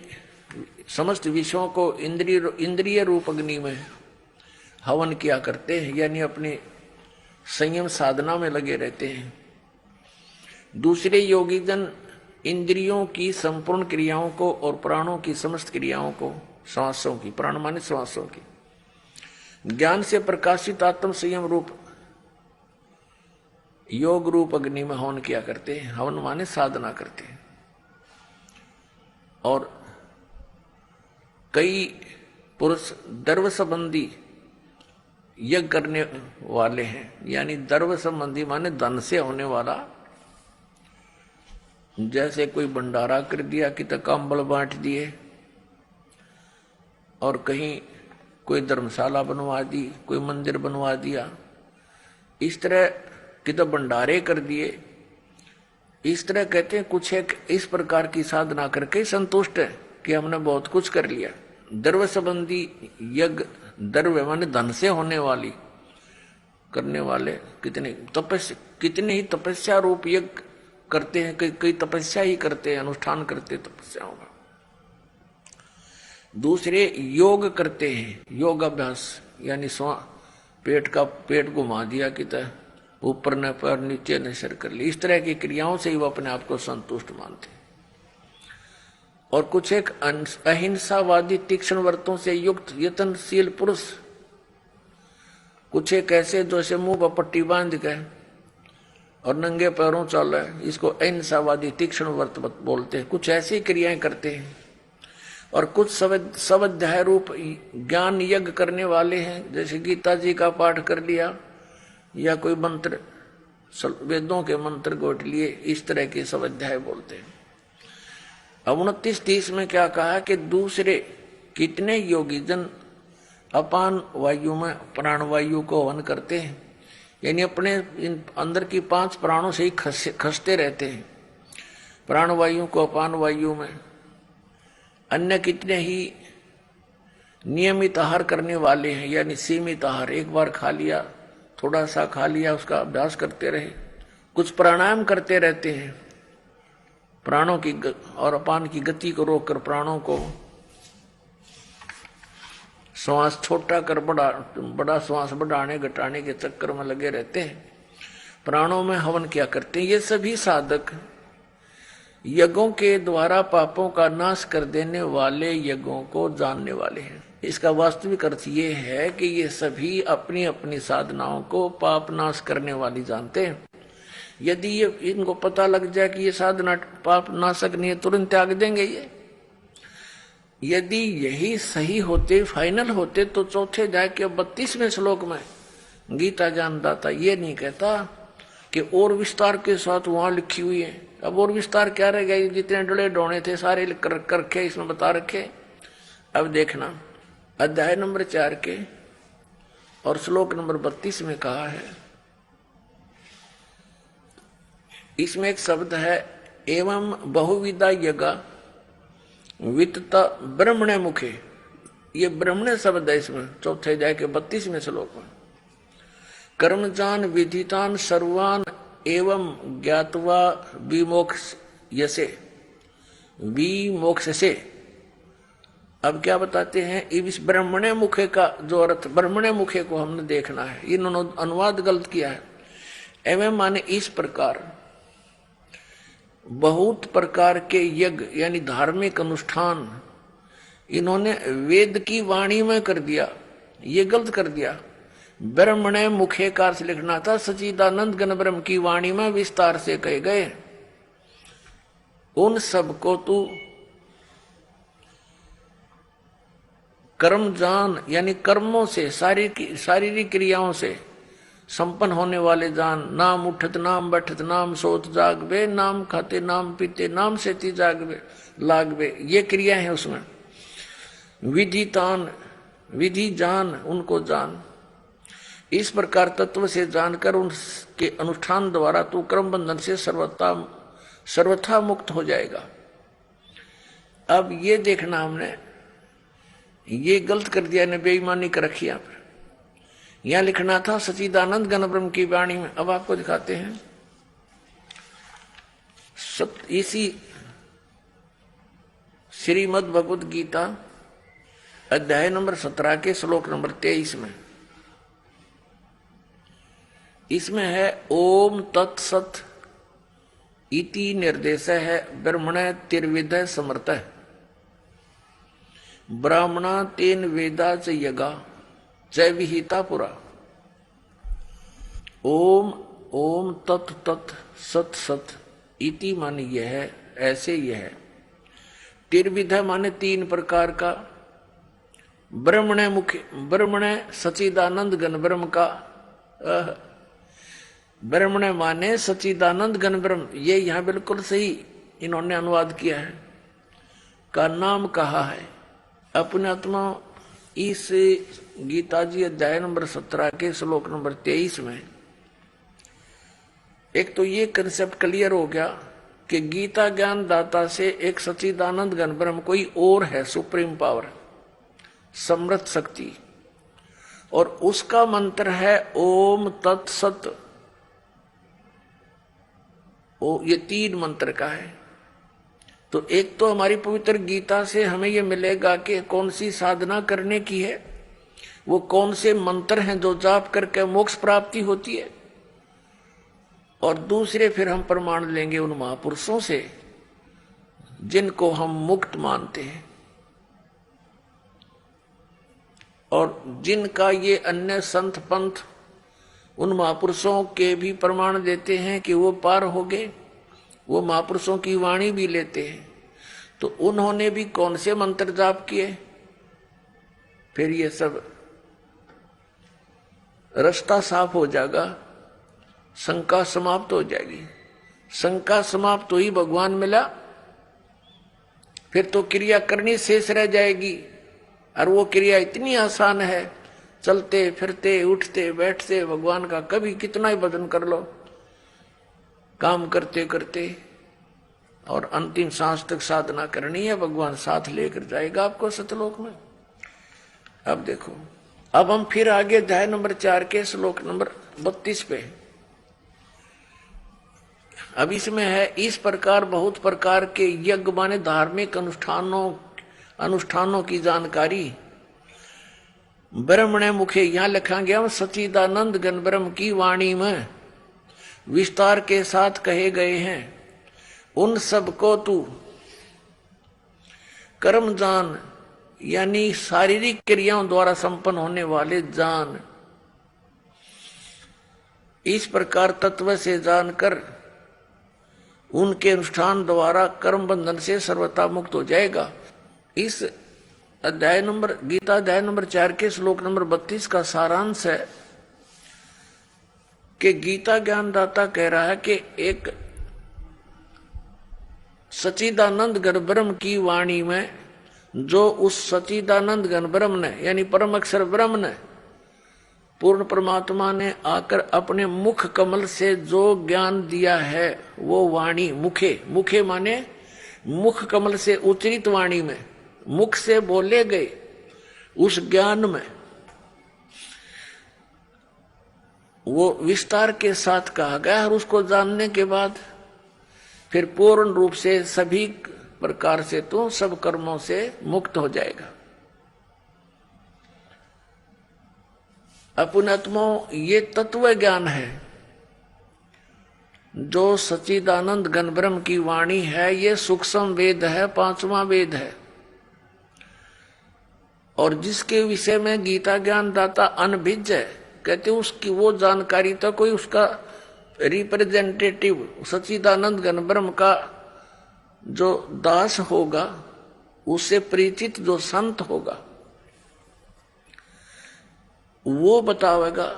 समस्त विषयों को इंद्रिय रूप अग्नि में हवन किया करते हैं, यानी अपने संयम साधना में लगे रहते हैं। दूसरे योगीजन इंद्रियों की संपूर्ण क्रियाओं को और प्राणों की समस्त क्रियाओं को, श्वासों की, प्राण माने श्वासों की, ज्ञान से प्रकाशित आत्म संयम रूप योग रूप अग्नि में हवन किया करते हैं। हवन माने साधना करते हैं। और कई पुरुष द्रव्य संबंधी यज्ञ करने वाले हैं, यानी द्रव्य संबंधी माने धन से होने वाला। जैसे कोई भंडारा कर दिया कि तक कंबल बांट दिए, और कहीं कोई धर्मशाला बनवा दी, कोई मंदिर बनवा दिया, इस तरह कि तो भंडारे कर दिए। इस तरह कहते हैं कुछ एक इस प्रकार की साधना करके संतुष्ट है कि हमने बहुत कुछ कर लिया। द्रव्य संबंधी यज्ञ, द्रव्य माने धन से होने वाली करने वाले कितने ही तपस्या रूप यज्ञ करते हैं, कई तपस्या ही करते हैं, अनुष्ठान करते तपस्याओं का। दूसरे योग करते हैं, योग अभ्यास यानी पेट घुमा दिया कि ऊपर न पर नीचे न सिर कर ली, इस तरह की क्रियाओं से ही वो अपने आप को संतुष्ट मानते हैं। और कुछ एक अहिंसावादी तीक्ष्ण व्रतों से युक्त यत्नशील पुरुष, कुछ एक ऐसे जो ऐसे मुंह पर पट्टी बांध के और नंगे पैरों चल रहे, इसको अहिंसावादी तीक्ष्ण व्रत बोलते हैं। कुछ ऐसी क्रियाएं करते हैं। और कुछ स्वाध्याय रूप ज्ञान यज्ञ करने वाले हैं, जैसे गीता जी का पाठ कर लिया या कोई मंत्र, वेदों के मंत्र गोट लिए, इस तरह के स्वाध्याय बोलते हैं। अब 29-30 में क्या कहा कि दूसरे कितने योगी जन अपान वायु में प्राणवायु को हवन करते हैं, यानी अपने अंदर की 5 प्राणों से ही खसते रहते हैं प्राणवायु को अपान वायु में। अन्य कितने ही नियमित आहार करने वाले हैं, यानी सीमित आहार, एक बार खा लिया, थोड़ा सा खा लिया, उसका अभ्यास करते रहे। कुछ प्राणायाम करते रहते हैं, प्राणों की और अपान की गति को रोककर प्राणों को श्वास छोटा कर बड़ा श्वास बढ़ाने घटाने के चक्कर में लगे रहते हैं। प्राणों में हवन क्या करते हैं। ये सभी साधक यज्ञों के द्वारा पापों का नाश कर देने वाले यज्ञों को जानने वाले हैं। इसका वास्तविक अर्थ ये है कि ये सभी अपनी अपनी साधनाओं को पाप नाश करने वाली जानते हैं। यदि ये इनको पता लग जाए कि ये साधना पाप नाशक नहीं है, तुरंत त्याग देंगे ये। यदि यही सही होते, फाइनल होते, तो चौथे अध्याय के 32वें श्लोक में गीता ज्ञानदाता ये नहीं कहता कि और विस्तार के साथ वहां लिखी हुई है। अब और विस्तार क्या रह गया, जितने डले डोने थे सारे कर रखे, इसमें बता रखे। अब देखना अध्याय नंबर 4 के और श्लोक नंबर 32 में कहा है, इसमें एक शब्द है एवं बहुविधा यज्ञ वित्त ब्रह्मणे मुखे। ये ब्रह्मणे शब्द है इसमें, चौथे अध्याय के 32वें श्लोक में। कर्मजान विधितान सर्वान एवं ज्ञातवा विमोक्ष यसे विमोक्ष से। अब क्या बताते हैं, इस ब्रह्मणे मुखे का जो अर्थ, ब्रह्मणे मुखे को हमने देखना है, इन्होंने अनुवाद गलत किया है। एवं माने इस प्रकार, बहुत प्रकार के यज्ञ यानी धार्मिक अनुष्ठान इन्होंने वेद की वाणी में कर दिया, ये गलत कर दिया। ब्रह्मणे मुखे का अर्थ लिखना था सच्चिदानंद घन ब्रह्म की वाणी में विस्तार से कहे गए। उन सब को तू कर्म जान, यानी कर्मों से, शारीरिक क्रियाओं से संपन्न होने वाले जान। नाम उठत नाम बैठत नाम सोत जागवे, नाम खाते नाम पीते नाम सेती जागवे लागवे, ये क्रिया है उसमें। विधितान, विधि जान, उनको जान। इस प्रकार तत्व से जानकर उनके अनुष्ठान द्वारा तू कर्म बंधन से सर्वथा मुक्त हो जाएगा। अब ये देखना, हमने ये गलत कर दिया, ने बेईमानी कर रखी। यहाँ पर यहां लिखना था सच्चिदानंद घन ब्रह्म की वाणी में। अब आपको दिखाते हैं इसी श्रीमद् भगवद गीता अध्याय नंबर 17 के श्लोक नंबर 23 में। इसमें है ओम तत्सत इति निर्देश है ब्रह्मण तिर्विद समर्थ ब्राह्मणा तेन वेदा च यगा च विहिता पुरा। ओम ओम तत् तत् सत सत इति माने यह है, ऐसे यह है। तिर्विध माने 3 प्रकार का। ब्रह्मण मुख्य, ब्रह्मण सच्चिदानंद घन ब्रह्म का, ब्रह्मण माने सच्चिदानंद घन ब्रह्म, ये यहां बिल्कुल सही इन्होंने अनुवाद किया है, का नाम कहा है। अपने आत्मा इस गीता जी अध्याय नंबर 17 के श्लोक नंबर 23 में एक तो ये कंसेप्ट क्लियर हो गया कि गीता ज्ञान दाता से एक सच्चिदानंद घन ब्रह्म कोई और है, सुप्रीम पावर, समृद्ध शक्ति, और उसका मंत्र है ओम तत्सत। ये 3 मंत्र का है। तो एक तो हमारी पवित्र गीता से हमें यह मिलेगा कि कौन सी साधना करने की है, वो कौन से मंत्र हैं जो जाप करके मोक्ष प्राप्ति होती है, और दूसरे फिर हम प्रमाण लेंगे उन महापुरुषों से जिनको हम मुक्त मानते हैं और जिनका ये अन्य संत पंथ उन महापुरुषों के भी प्रमाण देते हैं कि वो पार हो गए, वो महापुरुषों की वाणी भी लेते हैं। तो उन्होंने भी कौन से मंत्र जाप किए? फिर ये सब रास्ता साफ हो जाएगा, शंका समाप्त हो जाएगी। शंका समाप्त हुई, भगवान मिला, फिर तो क्रिया करनी शेष रह जाएगी। और वो क्रिया इतनी आसान है, चलते फिरते उठते बैठते भगवान का कभी कितना ही भजन कर लो, काम करते करते, और अंतिम सांस तक साधना करनी है, भगवान साथ लेकर जाएगा आपको सतलोक में। अब देखो, अब हम फिर आगे अध्याय नंबर 4 के श्लोक नंबर 32 पे। अब इसमें है, इस प्रकार बहुत प्रकार के यज्ञ माने धार्मिक अनुष्ठानों की जानकारी ब्रह्मणे मुखे यहां लिखा गया सच्चिदानंद घन ब्रह्म की वाणी में विस्तार के साथ कहे गए हैं। उन सब को तू कर्म जान, यानी शारीरिक क्रियाओं द्वारा संपन्न होने वाले जान। इस प्रकार तत्व से जानकर उनके अनुष्ठान द्वारा कर्म बंधन से सर्वथा मुक्त हो जाएगा। इस अध्याय नंबर गीता अध्याय नंबर 4 के श्लोक नंबर 32 का सारांश है कि गीता ज्ञानदाता कह रहा है कि एक सच्चिदानंद घन ब्रह्म की वाणी में, जो उस सच्चिदानंद घन ब्रह्म ने यानी परम अक्षर ब्रह्म ने, पूर्ण परमात्मा ने आकर अपने मुख कमल से जो ज्ञान दिया है, वो वाणी मुखे, मुखे माने मुख कमल से उच्चरित वाणी में, मुख से बोले गए उस ज्ञान में वो विस्तार के साथ कहा गया। और उसको जानने के बाद फिर पूर्ण रूप से सभी प्रकार से तो सब कर्मों से मुक्त हो जाएगा। अपनात्मा ये तत्व ज्ञान है जो सच्चिदानंद घन ब्रह्म की वाणी है। ये सूक्ष्म वेद है, 5वां वेद है, और जिसके विषय में गीता ज्ञान दाता अनभिज्ञ है, कहते उसकी वो जानकारी तो कोई उसका रिप्रेजेंटेटिव सच्चिदानंद घन ब्रह्म का जो दास होगा, उससे परिचित जो संत होगा, वो बतावेगा।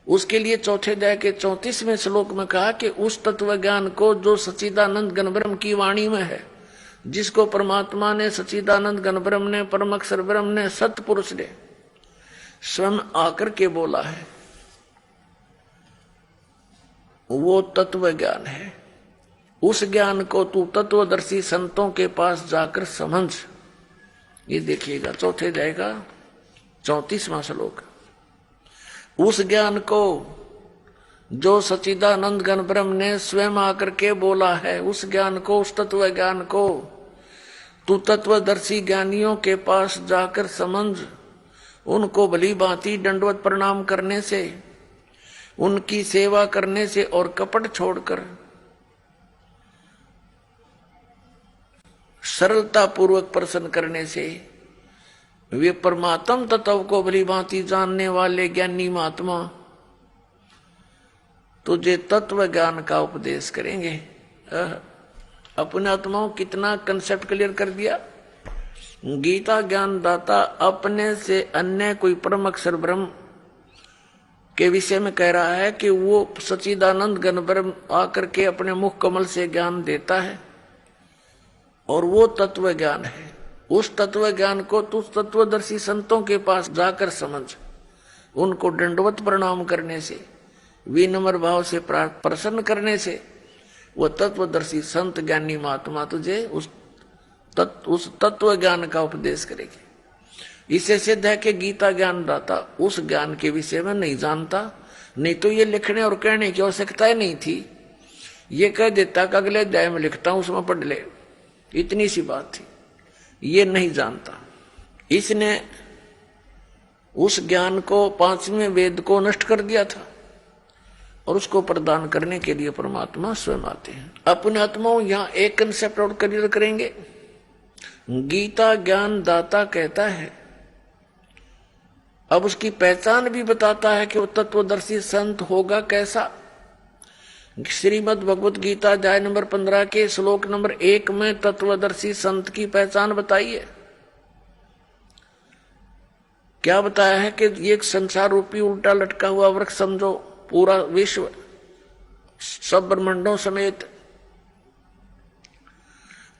उसके लिए चौथे अध्याय के 34वें श्लोक में कहा कि उस तत्व ज्ञान को जो सच्चिदानंद घन ब्रह्म की वाणी में है, जिसको परमात्मा ने, सच्चिदानंद घन ब्रह्म ने, परम अक्षर ब्रह्म ने, सतपुरुष ने स्वयं आकर के बोला है, वो तत्व ज्ञान है। उस ज्ञान को तू तत्वदर्शी संतों के पास जाकर समझ। ये देखिएगा चौथे अध्याय का 34वां श्लोक। उस ज्ञान को जो सच्चिदानंद घन ब्रह्म ने स्वयं आकर के बोला है, उस ज्ञान को, उस तत्व ज्ञान को तू तत्वदर्शी ज्ञानियों के पास जाकर समझ। उनको भली भांति दंडवत प्रणाम करने से, उनकी सेवा करने से और कपट छोड़कर सरलता पूर्वक प्रसन्न करने से वे परमात्म तत्व को भली भांति जानने वाले ज्ञानी महात्मा तुझे तत्व ज्ञान का उपदेश करेंगे। अपने आत्माओं कितना कंसेप्ट क्लियर कर दिया। गीता ज्ञान दाता अपने से अन्य कोई परम अक्षर ब्रह्म के विषय में कह रहा है कि वो सच्चिदानंद घन ब्रह्म आकर के अपने मुख कमल से ज्ञान देता है, और वो तत्व ज्ञान है। उस तत्व ज्ञान को तू तत्वदर्शी संतों के पास जाकर समझ। उनको दंडवत प्रणाम करने से, विनम्र भाव से प्रसन्न करने से वो तत्वदर्शी संत ज्ञानी महात्मा तुझे उस तत्व ज्ञान का उपदेश करेगी। इससे सिद्ध है कि गीता ज्ञान दाता उस ज्ञान के विषय में नहीं जानता, नहीं तो ये लिखने और कहने की आवश्यकता ही नहीं थी। ये कह देता कि अगले अध्याय में लिखता हूं, उसमें पढ़ ले, इतनी सी बात थी। ये नहीं जानता, इसने उस ज्ञान को, 5वें वेद को नष्ट कर दिया था, और उसको प्रदान करने के लिए परमात्मा स्वयं आते हैं। अपने आत्माओं यहां एक कंसेप्ट और क्लियर करेंगे। गीता ज्ञान दाता कहता है, अब उसकी पहचान भी बताता है कि वो तत्वदर्शी संत होगा कैसा। श्रीमद् भगवत गीता अध्याय नंबर 15 के श्लोक नंबर 1 में तत्वदर्शी संत की पहचान बताई है। क्या बताया है कि ये एक संसार रूपी उल्टा लटका हुआ वृक्ष समझो, पूरा विश्व सब ब्रह्मांडों समेत,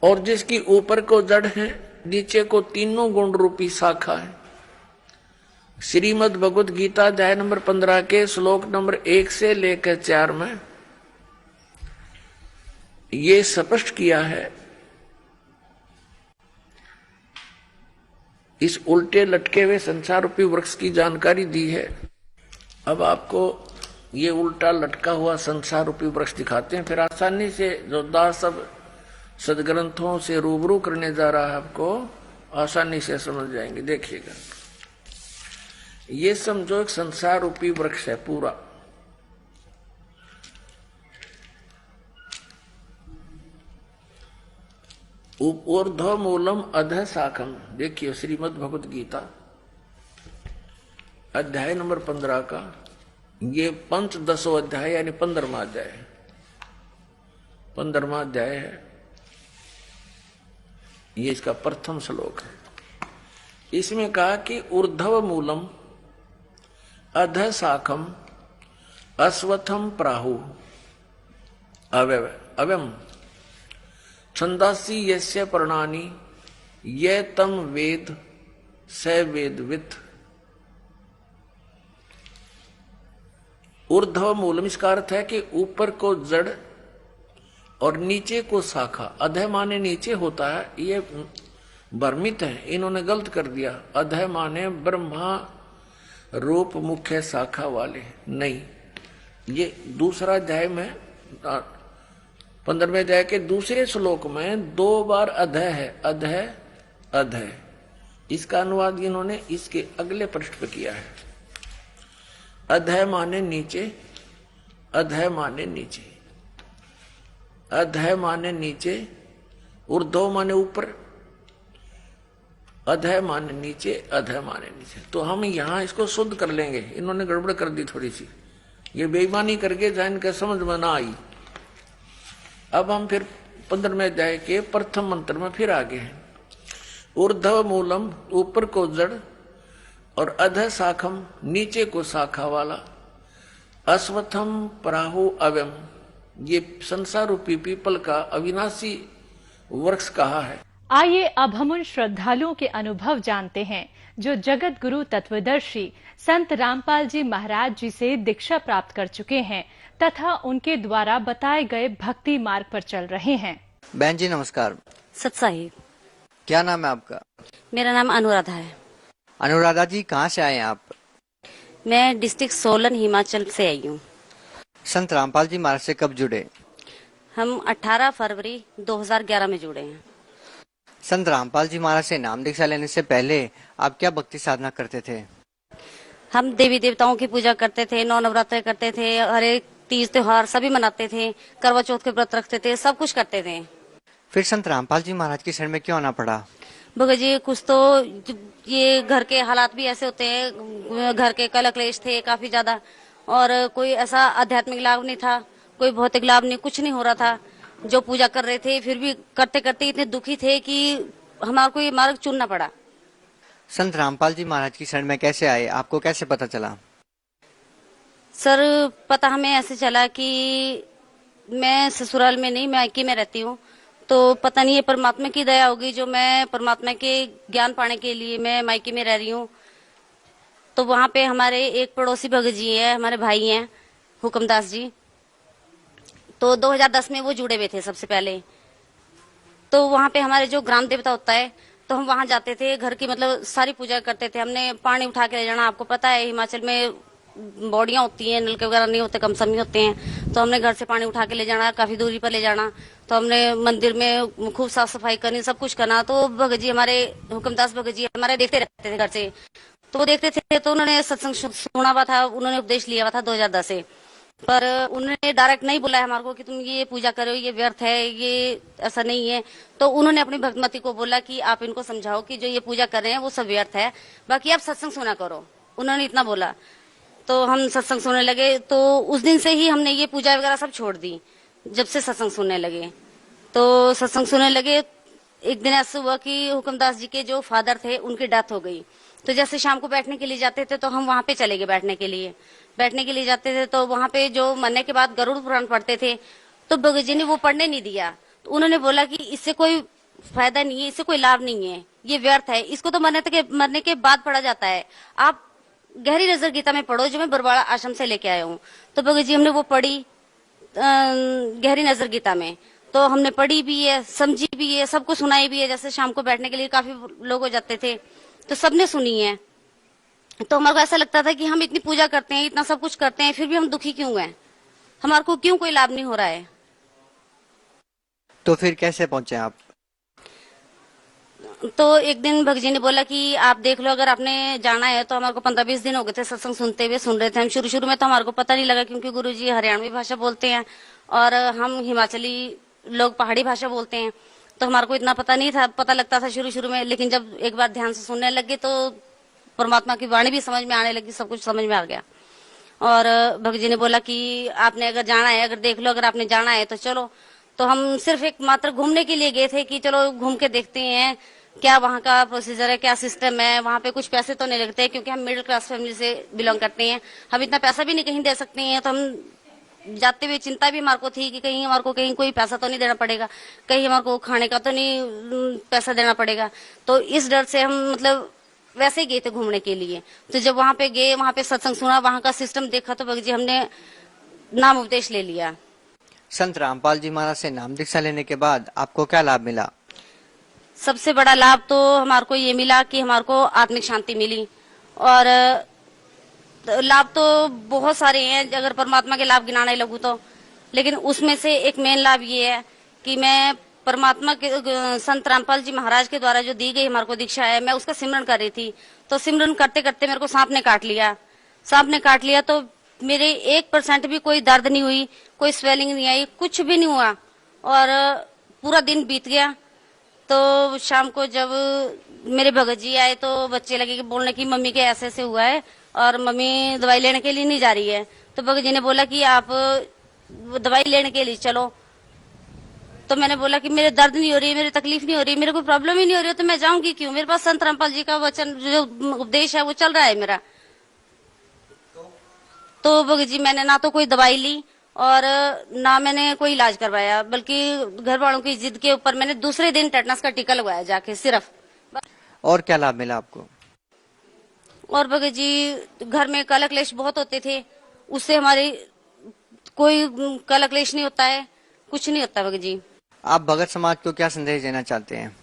और जिसकी ऊपर को जड़ है, नीचे को तीनों गुण रूपी शाखा है। श्रीमद् भगवत गीता अध्याय नंबर 15 के श्लोक नंबर 1 से लेकर 4 में ये स्पष्ट किया है। इस उल्टे लटके हुए संसार रूपी वृक्ष की जानकारी दी है। अब आपको ये उल्टा लटका हुआ संसार रूपी वृक्ष दिखाते हैं, फिर आसानी से जो दास सब सदग्रंथों से रूबरू करने जा रहा है, आपको आसानी से समझ जाएंगे। देखिएगा, ये समझो एक संसार रूपी वृक्ष है पूरा। ऊर्ध्व मूलम अधः शाखम। देखिए श्रीमद् भगवत गीता अध्याय नंबर 15 का ये पंचदशो अध्याय यानी 15वां अध्याय है। 15वां अध्याय है, ये इसका प्रथम श्लोक है। इसमें कहा कि ऊर्ध्व मूलम अधः शाखम अश्वत्थम प्राहु अव्यम छंदासी यस्य पर्णानि ये तम वेद स वेदवित्। ऊर्ध्व मूलम इसका अर्थ है कि ऊपर को जड़ और नीचे को शाखा। अधः माने नीचे होता है, ये भ्रमित है, इन्होंने गलत कर दिया। अधः माने ब्रह्मा रूप मुख्य शाखा वाले, नहीं। ये दूसरा अध्याय में 15वें अध्याय के दूसरे श्लोक में 2 बार अधः है, अधः अधः। इसका अनुवाद इन्होंने इसके अगले पृष्ठ पे किया है। अधः माने नीचे, अधः माने नीचे, अधः माने नीचे, ऊर्ध्व माने ऊपर, अधः माने नीचे, अधः माने नीचे। तो हम यहां इसको शुद्ध कर लेंगे, इन्होंने गड़बड़ कर दी थोड़ी सी, ये बेईमानी करके जैन के समझ में ना आई। अब हम फिर 15वें अध्याय के प्रथम मंत्र में फिर आगे हैं। ऊर्ध्व मूलम ऊपर को जड़ और अधः शाखम नीचे को शाखा वाला, अश्वत्थम प्राहु अव्यम ये संसार रूपी पीपल का अविनाशी वृक्ष कहा है। आइए अब हम उन श्रद्धालुओं के अनुभव जानते हैं जो जगत गुरु तत्वदर्शी संत रामपाल जी महाराज जी से दीक्षा प्राप्त कर चुके हैं तथा उनके द्वारा बताए गए भक्ति मार्ग पर चल रहे हैं। बहन जी नमस्कार। सत साहिब। क्या नाम है आपका? मेरा नाम अनुराधा है। अनुराधा जी कहाँ से आए हैं आप? मैं डिस्ट्रिक्ट सोलन हिमाचल से आई हूँ। संत रामपाल जी महाराज से कब जुड़े? हम 18 फरवरी 2011 में जुड़े हैं। संत रामपाल जी महाराज से नाम दीक्षा लेने से पहले आप क्या भक्ति साधना करते थे? हम देवी देवताओं की पूजा करते थे, 9 नवरात्र करते थे, हर एक तीज त्योहार सभी मनाते थे, करवा चौथ के व्रत रखते थे, सब कुछ करते थे। फिर संत रामपाल जी महाराज की शरण में क्यों आना पड़ा? भगत जी कुछ तो ये घर के हालात भी ऐसे होते हैं, घर के कलह क्लेश थे काफी ज्यादा, और कोई ऐसा आध्यात्मिक लाभ नहीं था, कोई भौतिक लाभ नहीं, कुछ नहीं हो रहा था। जो पूजा कर रहे थे फिर भी करते करते इतने दुखी थे कि हमारे को ये मार्ग चुनना पड़ा। संत रामपाल जी महाराज की शरण में कैसे आए, आपको कैसे पता चला? सर पता हमें ऐसे चला कि मैं ससुराल में नहीं, मायके में रहती हूँ, तो पता नहीं ये परमात्मा की दया होगी जो मैं परमात्मा के ज्ञान पाने के लिए मैं मायके में रह रही हूँ। तो वहाँ पे हमारे एक पड़ोसी भगत जी है, हमारे भाई हैं हुक्मदास जी, तो 2010 में वो जुड़े हुए थे सबसे पहले। तो वहाँ पे हमारे जो ग्राम देवता होता है, तो हम वहाँ जाते थे, घर की मतलब सारी पूजा करते थे। हमने पानी उठा के ले जाना, आपको पता है हिमाचल में बॉडियां होती हैं, नलके वगैरह नहीं होते, कम समी होते हैं, तो हमने घर से पानी उठा के ले जाना, काफी दूरी पर ले जाना। तो हमने मंदिर में खूब साफ सफाई करनी, सब कुछ करना। तो भगत जी हमारे हुक्मदास भगत जी हमारे देखते रहते थे घर से, तो वो देखते थे, तो उन्होंने सत्संग सुना हुआ था, उन्होंने उपदेश लिया हुआ था 2010 से। पर उन्होंने डायरेक्ट नहीं बोला है हमारे को कि तुम ये पूजा करो, ये व्यर्थ है, ये ऐसा नहीं है। तो उन्होंने अपनी भक्तमती को बोला कि आप इनको समझाओ कि जो ये पूजा कर रहे हैं वो सब व्यर्थ है, बाकी आप सत्संग सुना करो। उन्होंने इतना बोला। तो हम सत्संग सुनने लगे। तो उस दिन से ही हमने ये पूजा वगैरह सब छोड़ दी। जब से सत्संग सुनने लगे तो सत्संग सुनने लगे, एक दिन ऐसा हुआ कि हुक्मदास जी के जो फादर थे उनकी डेथ हो गई। तो जैसे शाम को बैठने के लिए जाते थे तो हम वहां पे चले गए बैठने के लिए जाते थे। तो वहां पे जो मरने के बाद गरुड़ पुराण पढ़ते थे तो भगत जी ने वो पढ़ने नहीं दिया। तो उन्होंने बोला कि इससे कोई फायदा नहीं है, इससे कोई लाभ नहीं है, ये व्यर्थ है, इसको तो मरने के बाद पढ़ा जाता है। आप गहरी नजर गीता में पढ़ो जो मैं बरवाड़ा आश्रम से लेके आया हूँ। तो भगत जी हमने वो पढ़ी गहरी नजर गीता में, तो हमने पढ़ी भी है, समझी भी है, सबको सुनाई भी है। जैसे शाम को बैठने के लिए काफी लोग हो जाते थे तो सबने सुनी है। तो हमारे को ऐसा लगता था कि हम इतनी पूजा करते हैं, इतना सब कुछ करते हैं, फिर भी हम दुखी क्यों हैं, हमारे को क्यों कोई लाभ नहीं हो रहा है। तो फिर कैसे पहुंचे आप? तो एक दिन भगत जी ने बोला कि आप देख लो, अगर आपने जाना है तो। हमारे को 15-20 दिन हो गए थे सत्संग सुनते हुए, सुन रहे थे हम। शुरू में तो हमारे को पता नहीं लगा क्योंकि गुरुजी हरियाणवी भाषा बोलते हैं और हम हिमाचली लोग पहाड़ी भाषा बोलते हैं। तो हमारे को इतना पता नहीं था, पता लगता था शुरू में। लेकिन जब एक बार ध्यान से सुनने लगे तो परमात्मा की वाणी भी समझ में आने लगी, सब कुछ समझ में आ गया। और भगत जी ने बोला कि आपने अगर जाना है, अगर देख लो, अगर आपने जाना है तो चलो। तो हम सिर्फ एक मात्र घूमने के लिए गए थे कि चलो घूम के देखते हैं क्या वहाँ का प्रोसीजर है, क्या सिस्टम है। वहाँ पे कुछ पैसे तो नहीं लगते क्योंकि हम मिडिल क्लास फैमिली से बिलोंग करते हैं, हम इतना पैसा भी नहीं कहीं दे सकते हैं। तो हम जाते हुए चिंता भी हमारे को थी कि कहीं हमारे को कहीं कोई पैसा तो नहीं देना पड़ेगा, कहीं हमारे को खाने का तो नहीं पैसा देना पड़ेगा। तो इस डर से हम मतलब वैसे ही गए थे घूमने के लिए। तो जब वहाँ पे गए, वहाँ पे सत्संग सुना, वहाँ का सिस्टम देखा तो भगत जी हमने नाम उपदेश ले लिया। संत रामपाल जी महाराज से नाम दीक्षा लेने के बाद आपको क्या लाभ मिला? सबसे बड़ा लाभ तो हमारे को ये मिला कि हमारे को आत्मिक शांति मिली। और लाभ तो बहुत सारे हैं अगर परमात्मा के लाभ गिनाने लगूं तो, लेकिन उसमें से एक मेन लाभ ये है कि मैं परमात्मा के संत रामपाल जी महाराज के द्वारा जो दी गई हमारे को दीक्षा है, मैं उसका सिमरन कर रही थी। तो सिमरन करते करते मेरे को सांप ने काट लिया। तो मेरे 1% भी कोई दर्द नहीं हुई, कोई स्वेलिंग नहीं आई, कुछ भी नहीं हुआ। और पूरा दिन बीत गया। तो शाम को जब मेरे भगत जी आए तो बच्चे लगे कि बोलने की मम्मी के ऐसे ऐसे हुआ है और मम्मी दवाई लेने के लिए नहीं जा रही है। तो भगत जी ने बोला कि आप दवाई लेने के लिए चलो। तो मैंने बोला कि मेरे दर्द नहीं हो रही, मेरी तकलीफ नहीं हो रही, मेरे कोई प्रॉब्लम ही नहीं हो रही, तो मैं जाऊंगी क्यों? मेरे पास संत रामपाल जी का वचन जो उपदेश है वो चल रहा है मेरा। तो भगत जी मैंने ना तो कोई दवाई ली और ना मैंने कोई इलाज करवाया, बल्कि घर वालों की जिद के ऊपर मैंने दूसरे दिन टेटनस का टीका लगवाया जाके सिर्फ। और क्या लाभ मिला आपको? और भगत जी घर में कलह क्लेश बहुत होते थे, उससे हमारी कोई कलह क्लेश नहीं होता है, कुछ नहीं होता। भगत जी आप भगत समाज को क्या संदेश देना चाहते हैं?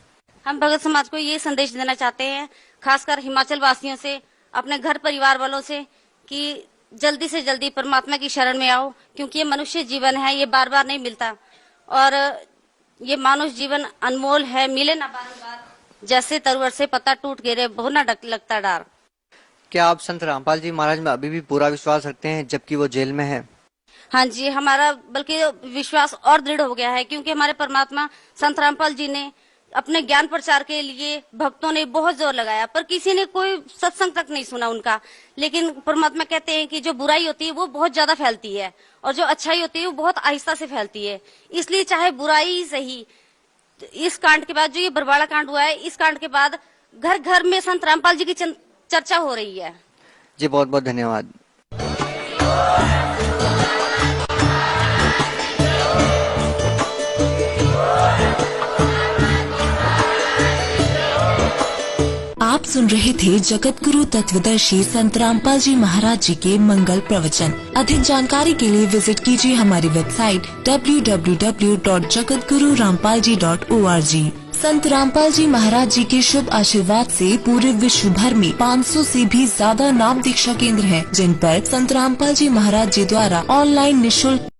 हम भगत समाज को ये संदेश देना चाहते हैं, खासकर हिमाचल वासियों से, अपने घर परिवार वालों से, कि जल्दी से जल्दी परमात्मा की शरण में आओ, क्योंकि ये मनुष्य जीवन है, ये बार बार नहीं मिलता और ये मानुष जीवन अनमोल है, मिले ना बार-बार। जैसे तरवर से पत्ता टूट गिरे, बहुत ना लगता डर। क्या आप संत रामपाल जी महाराज में अभी भी पूरा विश्वास रखते हैं जबकि वो जेल में है? हाँ जी, हमारा बल्कि विश्वास और दृढ़ हो गया है, क्योंकि हमारे परमात्मा संत रामपाल जी ने अपने ज्ञान प्रचार के लिए भक्तों ने बहुत जोर लगाया, पर किसी ने कोई सत्संग तक नहीं सुना उनका। लेकिन परमात्मा कहते हैं कि जो बुराई होती है वो बहुत ज्यादा फैलती है और जो अच्छाई होती है वो बहुत आहिस्ता से फैलती है। इसलिए चाहे बुराई ही सही, इस कांड के बाद जो ये बरवाड़ा कांड हुआ है, इस कांड के बाद घर घर में संत रामपाल जी की चर्चा हो रही है। जी बहुत बहुत धन्यवाद। आप सुन रहे थे जगत गुरु तत्वदर्शी संत रामपाल जी महाराज जी के मंगल प्रवचन। अधिक जानकारी के लिए विजिट कीजिए हमारी वेबसाइट www.jagatgururampalji.org। संत रामपाल जी महाराज जी के शुभ आशीर्वाद से पूरे विश्व भर में 500 से भी ज्यादा नाम दीक्षा केंद्र हैं, जिन पर संत रामपाल जी महाराज जी द्वारा ऑनलाइन निःशुल्क